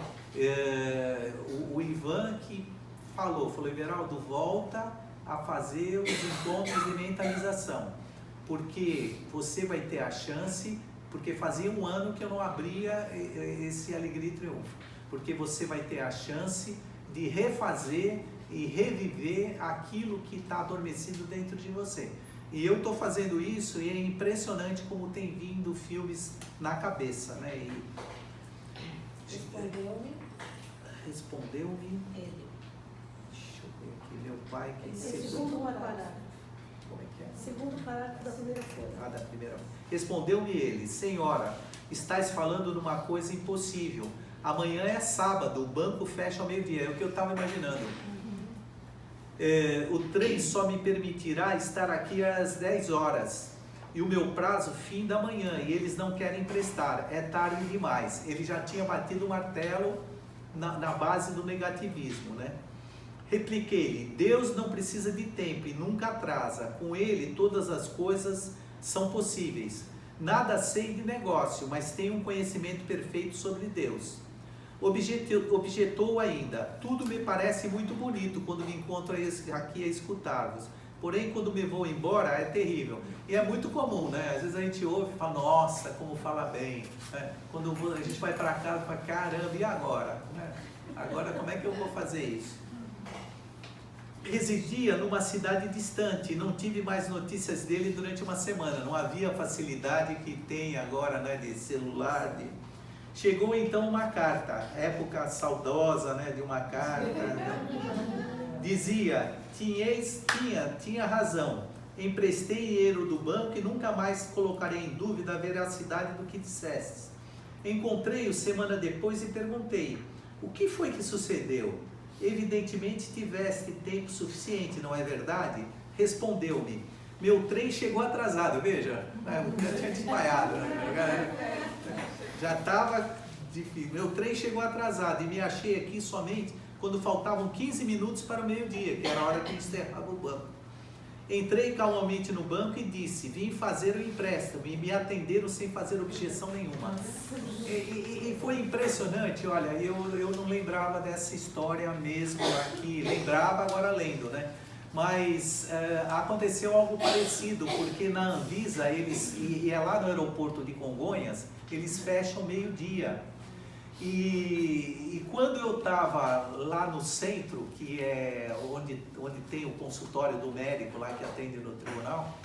O Ivan que falou, Everaldo, volta a fazer os encontros de mentalização, porque você vai ter a chance, porque fazia um ano que eu não abria esse Alegria e Triunfo, porque você vai ter a chance de refazer e reviver aquilo que está adormecido dentro de você. E eu estou fazendo isso e é impressionante como tem vindo filmes na cabeça, né? Respondeu-me Ele. Deixa eu ver aqui, meu pai, que Segundo parágrafo. Como é que é? Segundo parágrafo da primeira folha. Da primeira. Respondeu-me ele, senhora, estás falando numa coisa impossível. Amanhã é sábado, o banco fecha ao meio-dia. É o que eu estava imaginando. O trem só me permitirá estar aqui às 10 horas. E o meu prazo fim da manhã. E eles não querem emprestar. É tarde demais. Ele já tinha batido o martelo na base do negativismo, né? Repliquei-lhe, Deus não precisa de tempo e nunca atrasa. Com Ele todas as coisas são possíveis. Nada sei de negócio, mas tenho um conhecimento perfeito sobre Deus. Objetou ainda, tudo me parece muito bonito quando me encontro aqui a escutar-vos. Porém, quando me vou embora, é terrível. E é muito comum, né? Às vezes a gente ouve e fala, nossa, como fala bem. Né? Quando a gente vai para casa, fala, caramba, e agora? Né? Agora, como é que eu vou fazer isso? Residia numa cidade distante, não tive mais notícias dele durante uma semana. Não havia facilidade que tem agora, né, de celular. Chegou então uma carta, época saudosa, né, de uma carta. Né? Dizia, tinha razão, emprestei dinheiro do banco e nunca mais colocarei em dúvida a veracidade do que dissestes. Encontrei-o semana depois e perguntei, o que foi que sucedeu? evidentemente tiveste tempo suficiente, não é verdade? Respondeu-me: meu trem chegou atrasado. Veja, já tinha desmaiado, né? Já estava difícil. Meu trem chegou atrasado e me achei aqui somente quando faltavam 15 minutos para o meio-dia, que era a hora que encerrava o banco. Entrei calmamente no banco e disse: vim fazer o empréstimo, e me atenderam sem fazer objeção nenhuma. E foi impressionante. Olha, eu não lembrava dessa história mesmo aqui, lembrava agora lendo, né? Mas aconteceu algo parecido, porque na Anvisa, e é lá no aeroporto de Congonhas, eles fecham meio-dia. E quando eu estava lá no centro, que é onde tem o consultório do médico lá que atende no tribunal,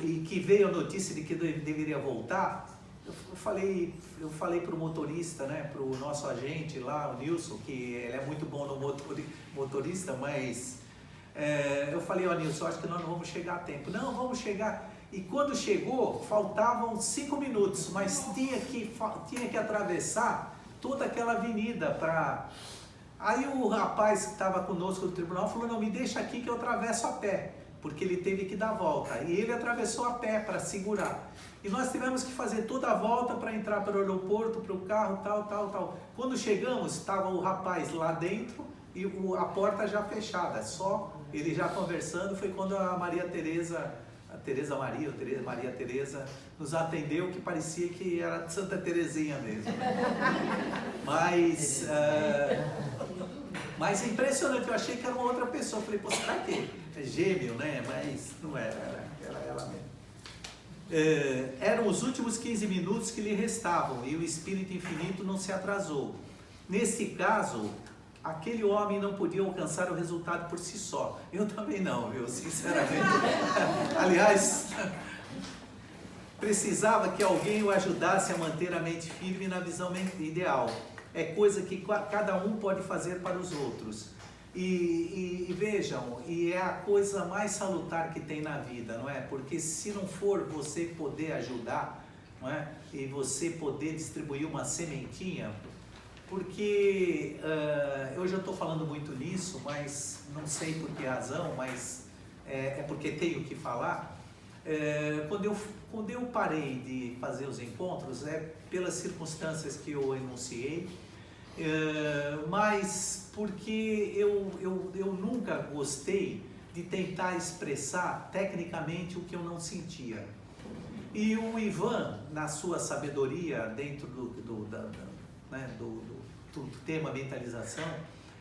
e que veio a notícia de que deveria voltar, eu falei para o motorista, né, para o nosso agente lá, o Nilson, que ele é muito bom no motorista, mas eu falei: ó, Nilson, acho que nós não vamos chegar a tempo. Não, vamos chegar. E quando chegou, faltavam 5 minutos, mas tinha que atravessar toda aquela avenida para... Aí o rapaz que estava conosco no tribunal falou: não, me deixa aqui que eu atravesso a pé, porque ele teve que dar a volta. E ele atravessou a pé para segurar. E nós tivemos que fazer toda a volta para entrar para o aeroporto, para o carro, tal. Quando chegamos, estava o rapaz lá dentro e a porta já fechada, só ele já conversando. Foi quando a Maria Tereza nos atendeu, que parecia que era de Santa Terezinha mesmo. Mas é impressionante, eu achei que era uma outra pessoa. Eu falei: pô, será que é gêmeo, né? Mas não era ela mesmo. Eram os últimos 15 minutos que lhe restavam e o Espírito Infinito não se atrasou. Nesse caso, aquele homem não podia alcançar o resultado por si só. Eu também não, viu? Sinceramente. Aliás, precisava que alguém o ajudasse a manter a mente firme na visão ideal. É coisa que cada um pode fazer para os outros. E vejam, e é a coisa mais salutar que tem na vida, não é? Porque se não for você poder ajudar, não é? E você poder distribuir uma sementinha, porque eu já estou falando muito nisso, mas não sei por que razão, mas é porque tenho que falar. Quando eu parei de fazer os encontros, pelas circunstâncias que eu enunciei, mas porque eu nunca gostei de tentar expressar tecnicamente o que eu não sentia. E o Ivan, na sua sabedoria, dentro do tema mentalização,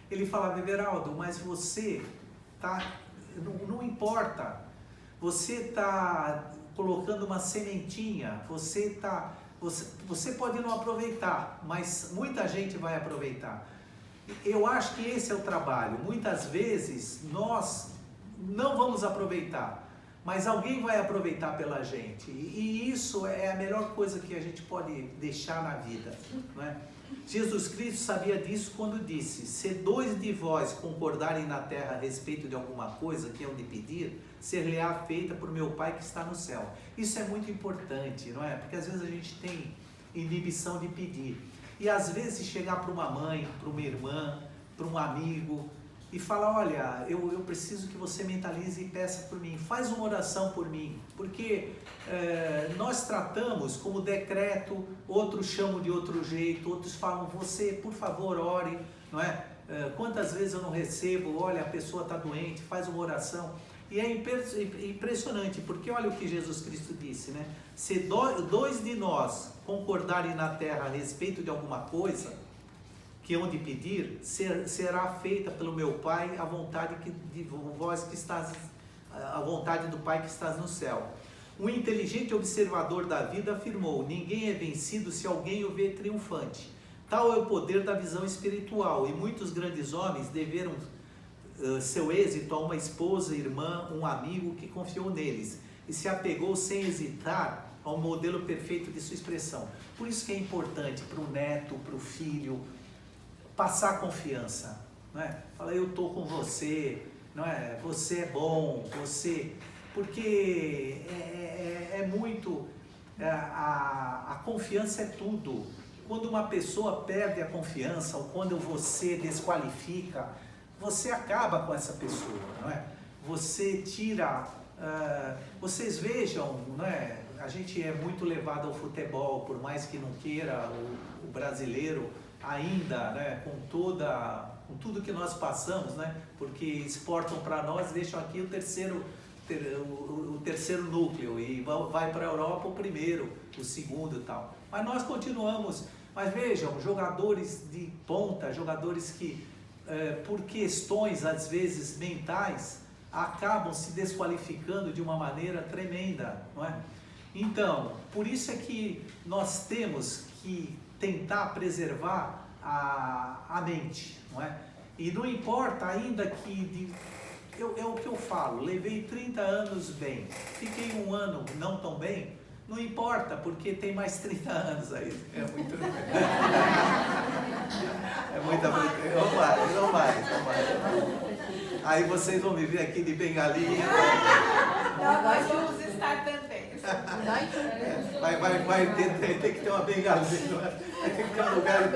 ele falava: Everaldo, mas você não importa, você está colocando uma sementinha, você pode não aproveitar, mas muita gente vai aproveitar. Eu acho que esse é o trabalho. Muitas vezes nós não vamos aproveitar, mas alguém vai aproveitar pela gente, e isso é a melhor coisa que a gente pode deixar na vida, não é? Jesus Cristo sabia disso quando disse: se 2 de vós concordarem na terra a respeito de alguma coisa que hão de pedir, ser-lhe-á feita por meu Pai que está no céu. Isso é muito importante, não é? Porque às vezes a gente tem inibição de pedir, e às vezes chegar para uma mãe, para uma irmã, para um amigo e falar: olha, eu preciso que você mentalize e peça por mim, faz uma oração por mim, porque nós tratamos como decreto, outros chamam de outro jeito, outros falam: você, por favor, ore, não é? Quantas vezes eu não recebo: olha, a pessoa está doente, faz uma oração. E é impressionante, porque olha o que Jesus Cristo disse, né? Se 2 de nós concordarem na terra a respeito de alguma coisa que hão de pedir, será feita pelo meu Pai a vontade de vós que estás, a vontade do Pai que estás no céu. Um inteligente observador da vida afirmou: ninguém é vencido se alguém o vê triunfante. Tal é o poder da visão espiritual, e muitos grandes homens deveram seu êxito a uma esposa, irmã, um amigo que confiou neles e se apegou sem hesitar ao modelo perfeito de sua expressão. Por isso que é importante para o neto, para o filho, passar confiança, não é? Fala: eu estou com você, não é? Você é bom, você... Porque é muito... A confiança é tudo. quando uma pessoa perde a confiança ou quando você desqualifica, você acaba com essa pessoa, não é? Você tira, vocês vejam, não é? A gente é muito levado ao futebol, por mais que não queira, o brasileiro ainda, né, com tudo que nós passamos, né, porque exportam para nós, deixam aqui o terceiro núcleo e vai para a Europa o primeiro, o segundo e tal. Mas nós continuamos. Mas vejam, jogadores de ponta, jogadores que, por questões às vezes mentais, acabam se desqualificando de uma maneira tremenda, não é? Então, por isso é que nós temos que tentar preservar a mente, não é? E não importa ainda que, é o que eu falo, levei 30 anos bem, fiquei um ano não tão bem, não importa, porque tem mais 30 anos aí, é muito... é muita... Não mais. Aí vocês vão me ver aqui de bengalinha. Nós vamos estar também. Vai ter que ter uma bengalinha. Vai ter que ter um lugar.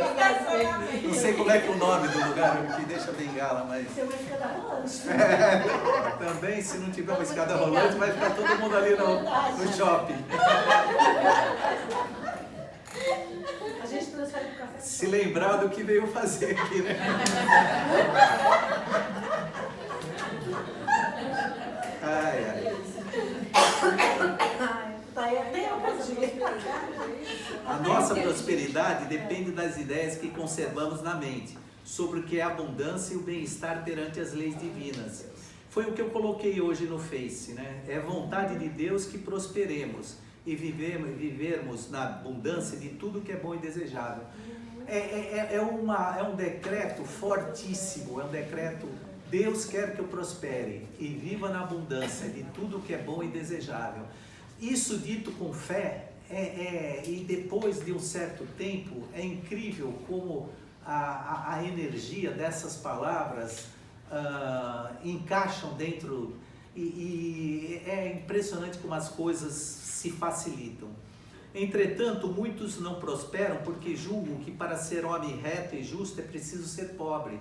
Não sei como é que é o nome do lugar que deixa a bengala, mas. Tem uma escada rolante. Também, se não tiver uma escada rolante, vai ficar todo mundo ali no shopping. A gente transfere pro café. Se lembrar do que veio fazer aqui, né? Ai. Tá aí até uma dia. A nossa prosperidade depende das ideias que conservamos na mente sobre o que é a abundância e o bem-estar perante as leis divinas. Foi o que eu coloquei hoje no Face, né? É vontade de Deus que prosperemos e vivermos na abundância de tudo que é bom e desejável. É um decreto fortíssimo, é um decreto. Deus quer que eu prospere e viva na abundância de tudo que é bom e desejável. Isso dito com fé, e depois de um certo tempo, é incrível como a energia dessas palavras encaixam dentro, e é impressionante como as coisas se facilitam. Entretanto, muitos não prosperam porque julgam que para ser homem reto e justo é preciso ser pobre.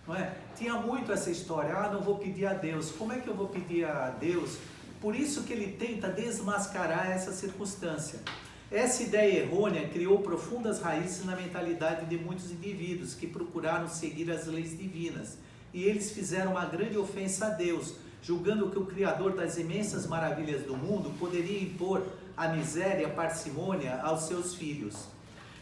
Não é? Tinha muito essa história, não vou pedir a Deus. Como é que eu vou pedir a Deus? Por isso que ele tenta desmascarar essa circunstância. Essa ideia errônea criou profundas raízes na mentalidade de muitos indivíduos que procuraram seguir as leis divinas. E eles fizeram uma grande ofensa a Deus, julgando que o Criador das imensas maravilhas do mundo poderia impor a miséria e a parcimônia aos seus filhos.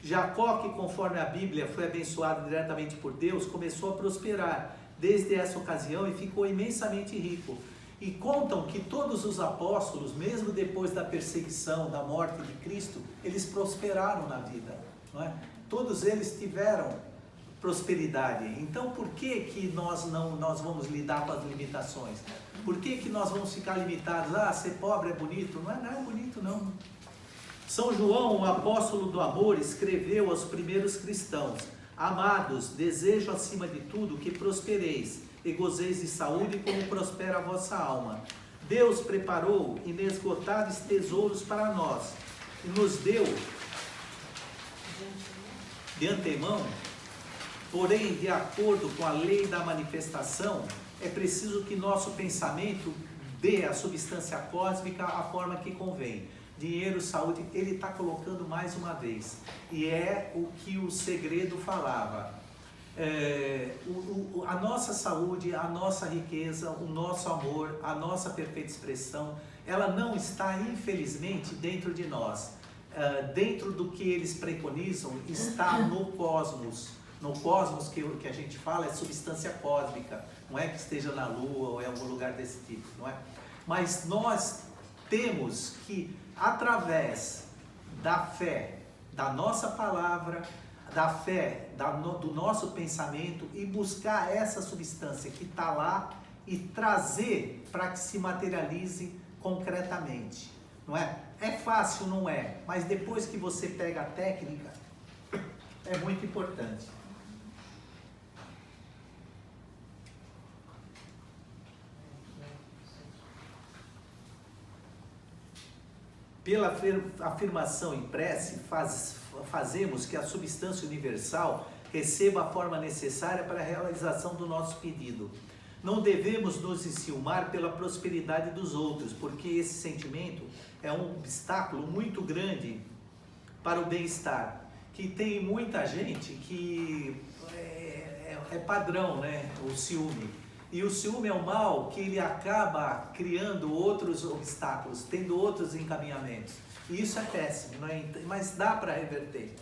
Jacó, que conforme a Bíblia foi abençoado diretamente por Deus, começou a prosperar desde essa ocasião e ficou imensamente rico. E contam que todos os apóstolos, mesmo depois da perseguição, da morte de Cristo, eles prosperaram na vida, não é? Todos eles tiveram prosperidade. Então, por que nós vamos lidar com as limitações? Por que nós vamos ficar limitados? Ser pobre é bonito? Não é bonito, não. São João, o apóstolo do amor, escreveu aos primeiros cristãos: Amados, desejo acima de tudo que prospereis e gozeis de saúde como prospera a vossa alma. Deus preparou inesgotáveis tesouros para nós e nos deu de antemão, porém, de acordo com a lei da manifestação, é preciso que nosso pensamento dê à substância cósmica a forma que convém. Dinheiro, saúde, ele está colocando mais uma vez. E é o que o segredo falava. A nossa saúde, a nossa riqueza, o nosso amor, a nossa perfeita expressão, ela não está, infelizmente, dentro de nós. Dentro do que eles preconizam, está no cosmos. No cosmos que a gente fala é substância cósmica. Não é que esteja na Lua ou em algum lugar desse tipo, não é? Mas nós temos que, através da fé, da nossa palavra, da fé, do nosso pensamento, e buscar essa substância que está lá e trazer para que se materialize concretamente, não é? É fácil, não é? Mas depois que você pega a técnica, é muito importante. Pela afirmação em prece, fazemos que a substância universal receba a forma necessária para a realização do nosso pedido. Não devemos nos enciumar pela prosperidade dos outros, porque esse sentimento é um obstáculo muito grande para o bem-estar. Que tem muita gente que é padrão, né? O ciúme. E o ciúme é um mal que ele acaba criando outros obstáculos, tendo outros encaminhamentos. E isso é péssimo, não é? Mas dá para reverter.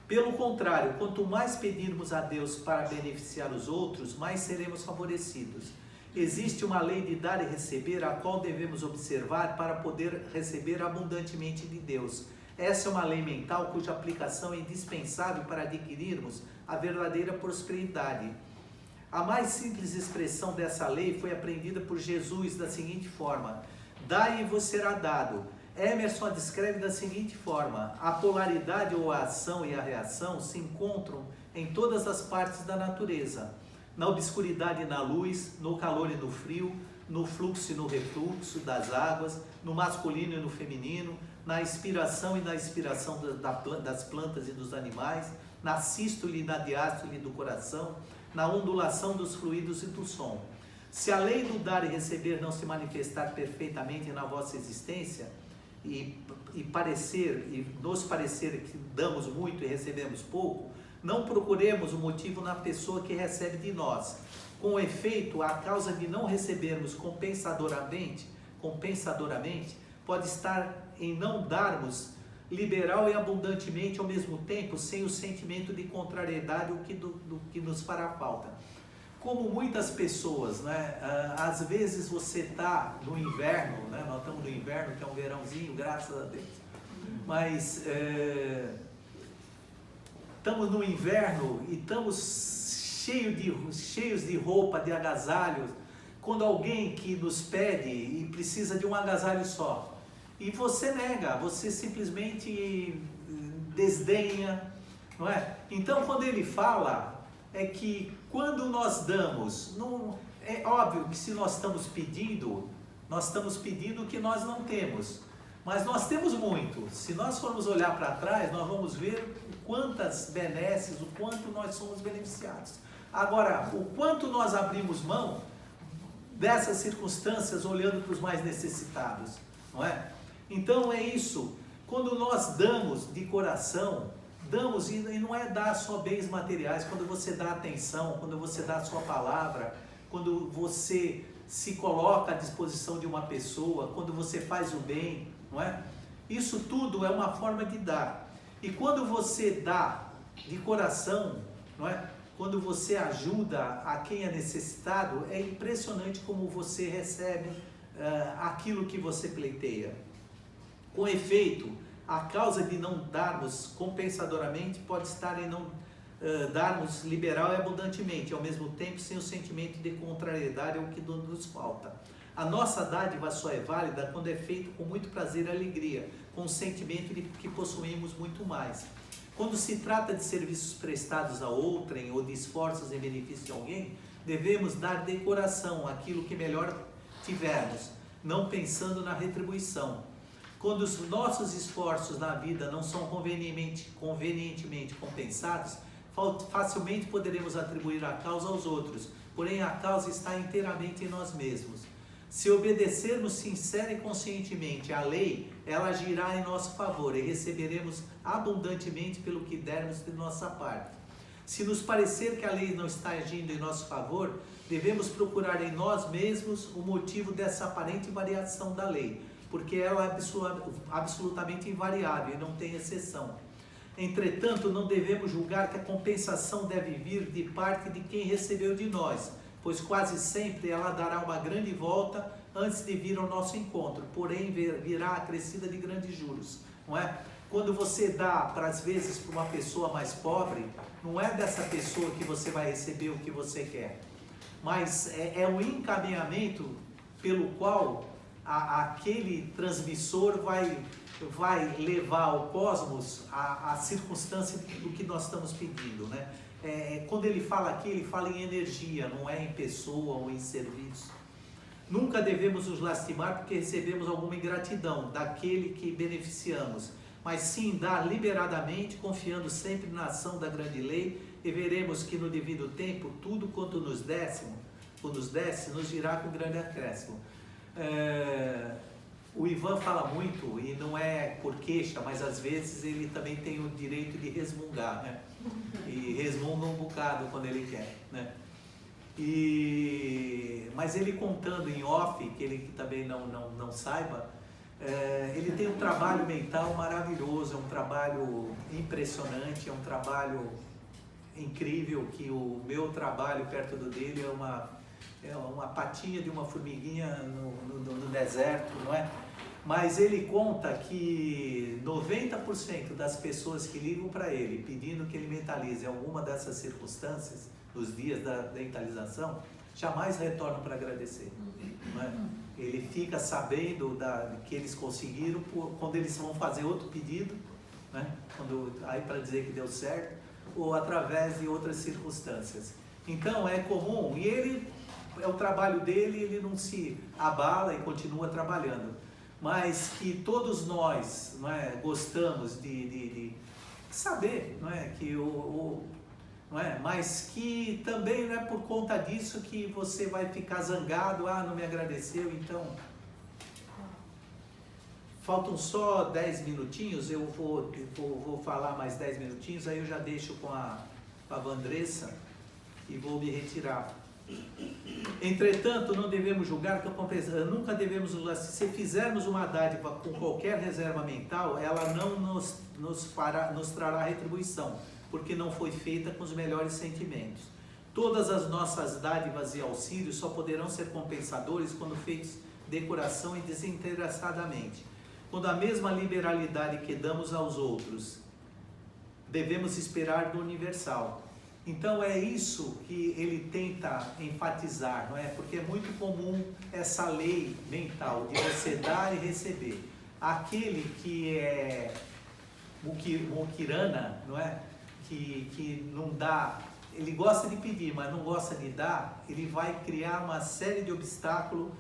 Pelo contrário, quanto mais pedirmos a Deus para beneficiar os outros, mais seremos favorecidos. Existe uma lei de dar e receber, a qual devemos observar para poder receber abundantemente de Deus. Essa é uma lei mental cuja aplicação é indispensável para adquirirmos a verdadeira prosperidade. A mais simples expressão dessa lei foi aprendida por Jesus da seguinte forma: dai e vos será dado. Emerson a descreve da seguinte forma: a polaridade ou a ação e a reação se encontram em todas as partes da natureza, na obscuridade e na luz, no calor e no frio, no fluxo e no refluxo das águas, no masculino e no feminino, na inspiração e na expiração das plantas e dos animais, na sístole e na diástole do coração, na ondulação dos fluidos e do som. Se a lei do dar e receber não se manifestar perfeitamente na vossa existência, e nos parecer que damos muito e recebemos pouco, não procuremos o motivo na pessoa que recebe de nós. Com efeito, a causa de não recebermos compensadoramente pode estar em não darmos liberal e abundantemente ao mesmo tempo, sem o sentimento de contrariedade do que nos fará falta. Como muitas pessoas, né? Às vezes você está no inverno, né? Nós estamos no inverno, que é um verãozinho, graças a Deus, mas estamos no inverno e estamos cheios de roupa, de agasalhos, quando alguém que nos pede e precisa de um agasalho só, e você nega, você simplesmente desdenha, não é? Então, quando ele fala, é que quando nós damos, não, é óbvio que se nós estamos pedindo o que nós não temos, mas nós temos muito. Se nós formos olhar para trás, nós vamos ver quantas benesses, o quanto nós somos beneficiados. Agora, o quanto nós abrimos mão dessas circunstâncias olhando para os mais necessitados, não é? Então é isso, quando nós damos de coração, damos, e não é dar só bens materiais, quando você dá atenção, quando você dá a sua palavra, quando você se coloca à disposição de uma pessoa, quando você faz o bem, não é? Isso tudo é uma forma de dar. E quando você dá de coração, não é? Quando você ajuda a quem é necessitado, é impressionante como você recebe aquilo que você pleiteia. Com efeito, a causa de não darmos compensadoramente pode estar em não darmos liberal e abundantemente, ao mesmo tempo sem o sentimento de contrariedade ao que nos falta. A nossa dádiva só é válida quando é feito com muito prazer e alegria, com o sentimento de que possuímos muito mais. Quando se trata de serviços prestados a outrem ou de esforços em benefício de alguém, devemos dar de coração aquilo que melhor tivermos, não pensando na retribuição. Quando os nossos esforços na vida não são convenientemente compensados, facilmente poderemos atribuir a causa aos outros, porém a causa está inteiramente em nós mesmos. Se obedecermos sincera e conscientemente à lei, ela agirá em nosso favor e receberemos abundantemente pelo que dermos de nossa parte. Se nos parecer que a lei não está agindo em nosso favor, devemos procurar em nós mesmos o motivo dessa aparente variação da lei, porque ela é absolutamente invariável e não tem exceção. Entretanto, não devemos julgar que a compensação deve vir de parte de quem recebeu de nós, pois quase sempre ela dará uma grande volta antes de vir ao nosso encontro, porém virá acrescida de grandes juros, não é? Quando você dá, às vezes, para uma pessoa mais pobre, não é dessa pessoa que você vai receber o que você quer, mas é um encaminhamento pelo qual aquele transmissor vai levar ao cosmos a circunstância do que nós estamos pedindo, né? Quando ele fala aqui, ele fala em energia, não é em pessoa ou em serviço. Nunca devemos nos lastimar porque recebemos alguma ingratidão daquele que beneficiamos, mas sim dar liberadamente, confiando sempre na ação da grande lei, e veremos que no devido tempo, tudo quanto nos desse, nos virá com grande acréscimo. O Ivan fala muito, e não é por queixa, mas às vezes ele também tem o direito de resmungar, né? E resmunga um bocado quando ele quer, né? Mas ele contando em off, que ele também não saiba, ele tem um trabalho mental maravilhoso, é um trabalho impressionante, é um trabalho incrível, que o meu trabalho perto do dele é uma patinha de uma formiguinha no deserto, não é? Mas ele conta que 90% das pessoas que ligam para ele pedindo que ele mentalize alguma dessas circunstâncias, nos dias da mentalização, jamais retornam para agradecer. Não é? Ele fica sabendo que eles conseguiram quando eles vão fazer outro pedido, né? Aí para dizer que deu certo, ou através de outras circunstâncias. Então é comum, e ele, é o trabalho dele, ele não se abala e continua trabalhando. Mas que todos nós, não é, gostamos de saber, não é, que não é, mas que também não é por conta disso que você vai ficar zangado, não me agradeceu, então... Faltam só 10 minutinhos, eu vou falar mais 10 minutinhos, aí eu já deixo com a Vandressa e vou me retirar. Entretanto, não devemos julgar, nunca devemos julgar. Se fizermos uma dádiva com qualquer reserva mental, ela não nos trará retribuição, porque não foi feita com os melhores sentimentos. Todas as nossas dádivas e auxílios só poderão ser compensadores quando feitos de coração e desinteressadamente. Quando a mesma liberalidade que damos aos outros, devemos esperar do universal. Então é isso que ele tenta enfatizar, não é? Porque é muito comum essa lei mental de você dar e receber. Aquele que é mukirana, não é? Que não dá, ele gosta de pedir, mas não gosta de dar, ele vai criar uma série de obstáculos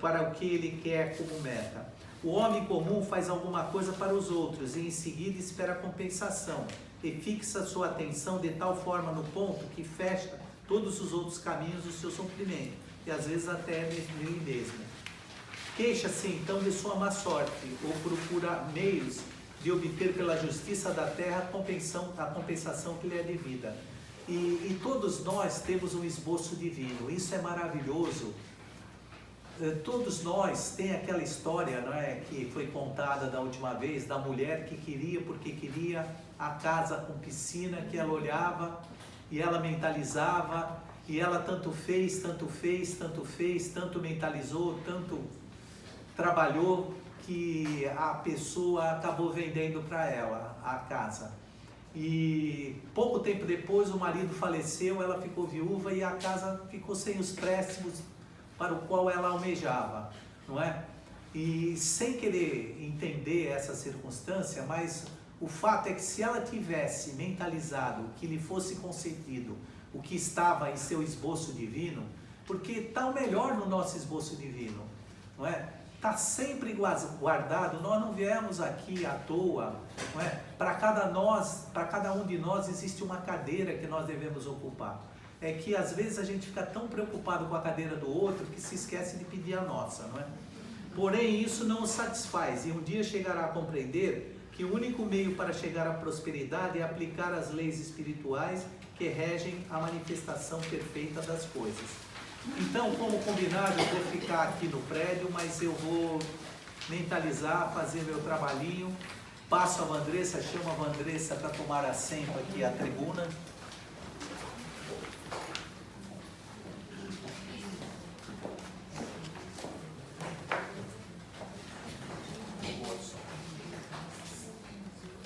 para o que ele quer como meta. O homem comum faz alguma coisa para os outros e em seguida espera a compensação e fixa sua atenção de tal forma no ponto que fecha todos os outros caminhos do seu sofrimento e às vezes até nele mesmo. Queixa-se então de sua má sorte ou procura meios de obter pela justiça da terra a compensação que lhe é devida. E todos nós temos um esboço divino, isso é maravilhoso. Todos nós tem aquela história, não é, que foi contada da última vez, da mulher que queria, porque queria a casa com piscina, que ela olhava e ela mentalizava, e ela tanto fez, tanto mentalizou, tanto trabalhou, que a pessoa acabou vendendo para ela a casa. E pouco tempo depois o marido faleceu, ela ficou viúva e a casa ficou sem os préstimos para o qual ela almejava, não é? E sem querer entender essa circunstância, mas o fato é que se ela tivesse mentalizado que lhe fosse concedido o que estava em seu esboço divino, porque está o melhor no nosso esboço divino, não é? Está sempre guardado, nós não viemos aqui à toa, não é? Para cada um de nós existe uma cadeira que nós devemos ocupar. É que às vezes a gente fica tão preocupado com a cadeira do outro que se esquece de pedir a nossa, não é? Porém, isso não o satisfaz e um dia chegará a compreender que o único meio para chegar à prosperidade é aplicar as leis espirituais que regem a manifestação perfeita das coisas. Então, como combinado, eu vou ficar aqui no prédio, mas eu vou mentalizar, fazer meu trabalhinho. Passo a Vandressa, chamo a Vandressa para tomar assento aqui à tribuna.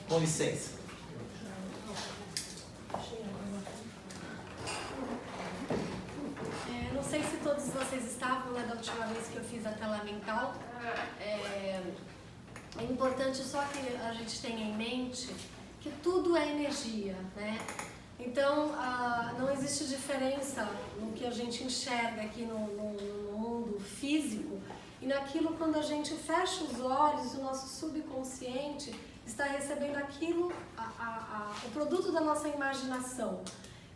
Com licença. Não sei se todos vocês estavam lá da última vez que eu fiz a tela mental. É importante só que a gente tenha em mente que tudo é energia, né? Então, não existe diferença no que a gente enxerga aqui no mundo físico e naquilo quando a gente fecha os olhos, o nosso subconsciente, está recebendo aquilo, o produto da nossa imaginação.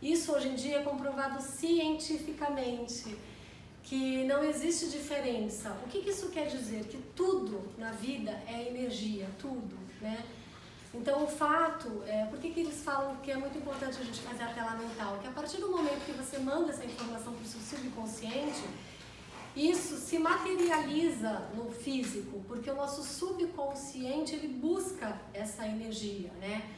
Isso hoje em dia é comprovado cientificamente, que não existe diferença. O que isso quer dizer? Que tudo na vida é energia, tudo, né? Então o fato, por que eles falam que é muito importante a gente fazer a tela mental? Que a partir do momento que você manda essa informação para o seu subconsciente, isso se materializa no físico, porque o nosso subconsciente ele busca essa energia, né?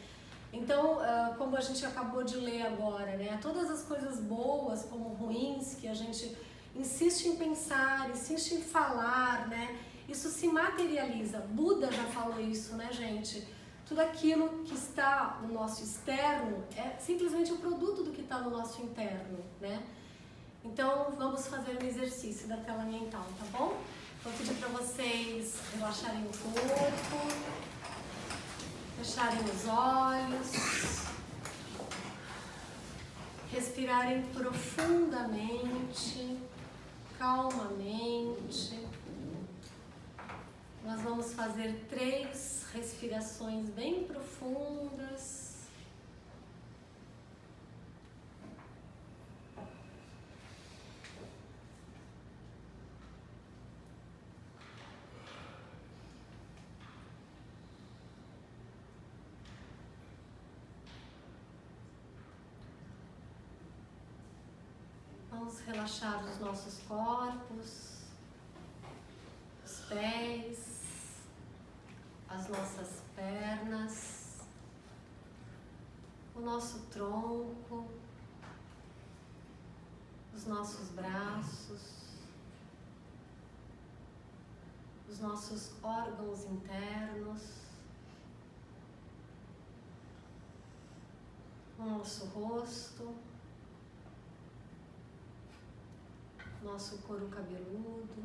Então, como a gente acabou de ler agora, né? Todas as coisas boas como ruins que a gente insiste em pensar, insiste em falar, né? Isso se materializa. Buda já falou isso, né, gente? Tudo aquilo que está no nosso externo é simplesmente o produto do que está no nosso interno, né? Então, vamos fazer um exercício da tela mental, tá bom? Vou pedir para vocês relaxarem o corpo, fecharem os olhos, respirarem profundamente, calmamente. Nós vamos fazer 3 respirações bem profundas. Vamos relaxar os nossos corpos, os pés, as nossas pernas, o nosso tronco, os nossos braços, os nossos órgãos internos, o nosso rosto, nosso couro cabeludo,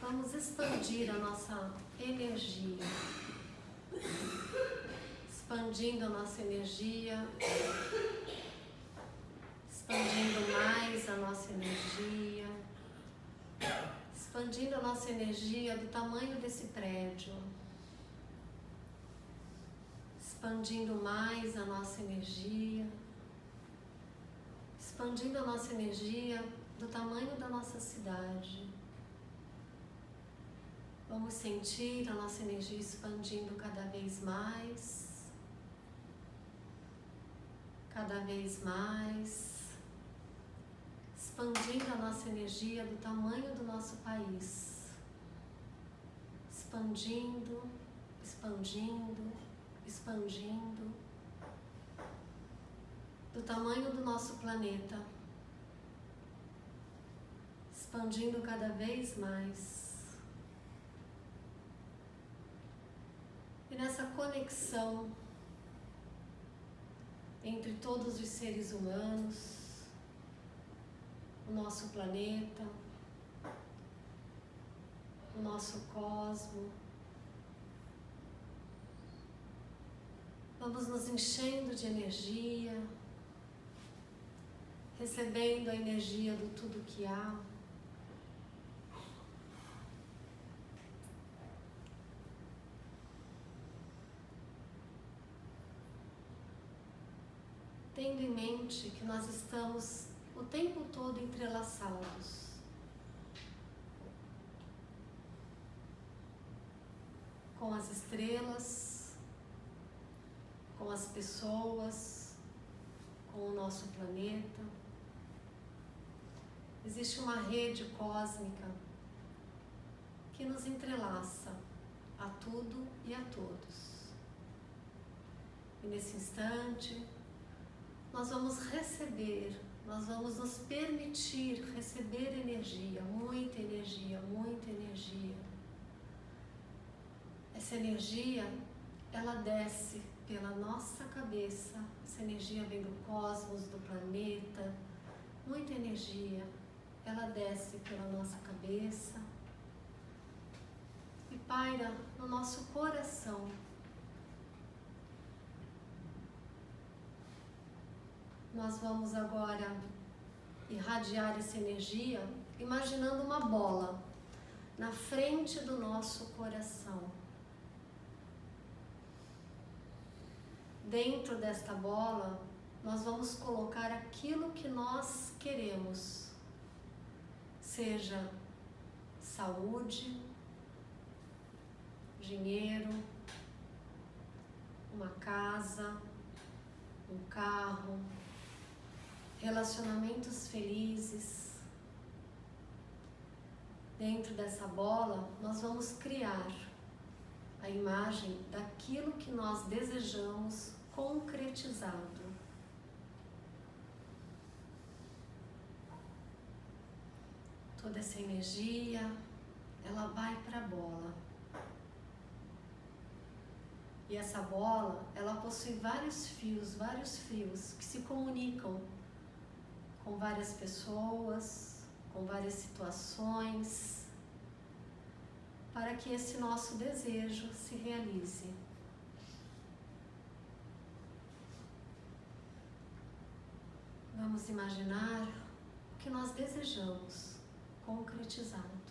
vamos expandir a nossa energia, expandindo a nossa energia, expandindo mais a nossa energia, expandindo a nossa energia do tamanho desse prédio, expandindo mais a nossa energia, expandindo a nossa energia do tamanho da nossa cidade. Vamos sentir a nossa energia expandindo cada vez mais, expandindo a nossa energia do tamanho do nosso país, expandindo, expandindo, expandindo, do tamanho do nosso planeta, expandindo cada vez mais. E nessa conexão entre todos os seres humanos, o nosso planeta, o nosso cosmo, vamos nos enchendo de energia, recebendo a energia do tudo que há. Tendo em mente que nós estamos o tempo todo entrelaçados. Com as estrelas, com as pessoas, com o nosso planeta. Existe uma rede cósmica que nos entrelaça a tudo e a todos. E nesse instante, nós vamos receber, nós vamos nos permitir receber energia, muita energia, muita energia. Essa energia, ela desce pela nossa cabeça, essa energia vem do cosmos, do planeta, muita energia, ela desce pela nossa cabeça e paira no nosso coração. nós vamos agora irradiar essa energia, imaginando uma bola na frente do nosso coração. Dentro desta bola, nós vamos colocar aquilo que nós queremos, seja saúde, dinheiro, uma casa, um carro, relacionamentos felizes. Dentro dessa bola, nós vamos criar a imagem daquilo que nós desejamos concretizado. Toda essa energia, ela vai para a bola. E essa bola, ela possui vários fios que se comunicam com várias pessoas, com várias situações, para que esse nosso desejo se realize. Vamos imaginar o que nós desejamos concretizado.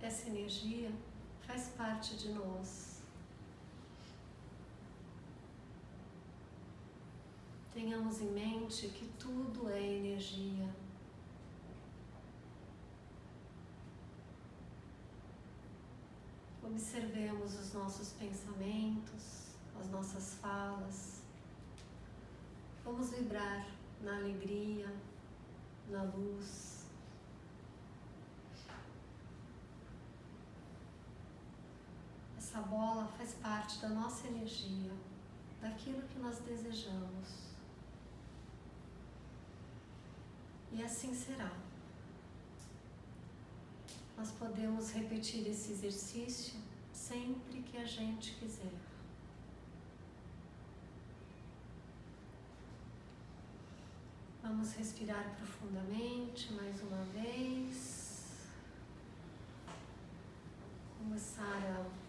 Essa energia faz parte de nós. Tenhamos em mente que tudo é energia. Observemos os nossos pensamentos, as nossas falas. Vamos vibrar na alegria, na luz. Essa bola faz parte da nossa energia, daquilo que nós desejamos. E assim será. Nós podemos repetir esse exercício sempre que a gente quiser. Vamos respirar profundamente mais uma vez. Começar a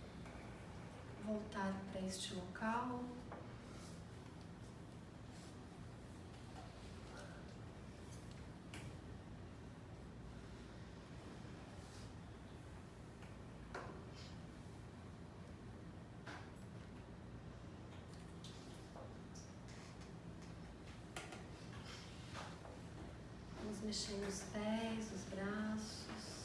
voltar para este local. Vamos mexendo os pés, os braços.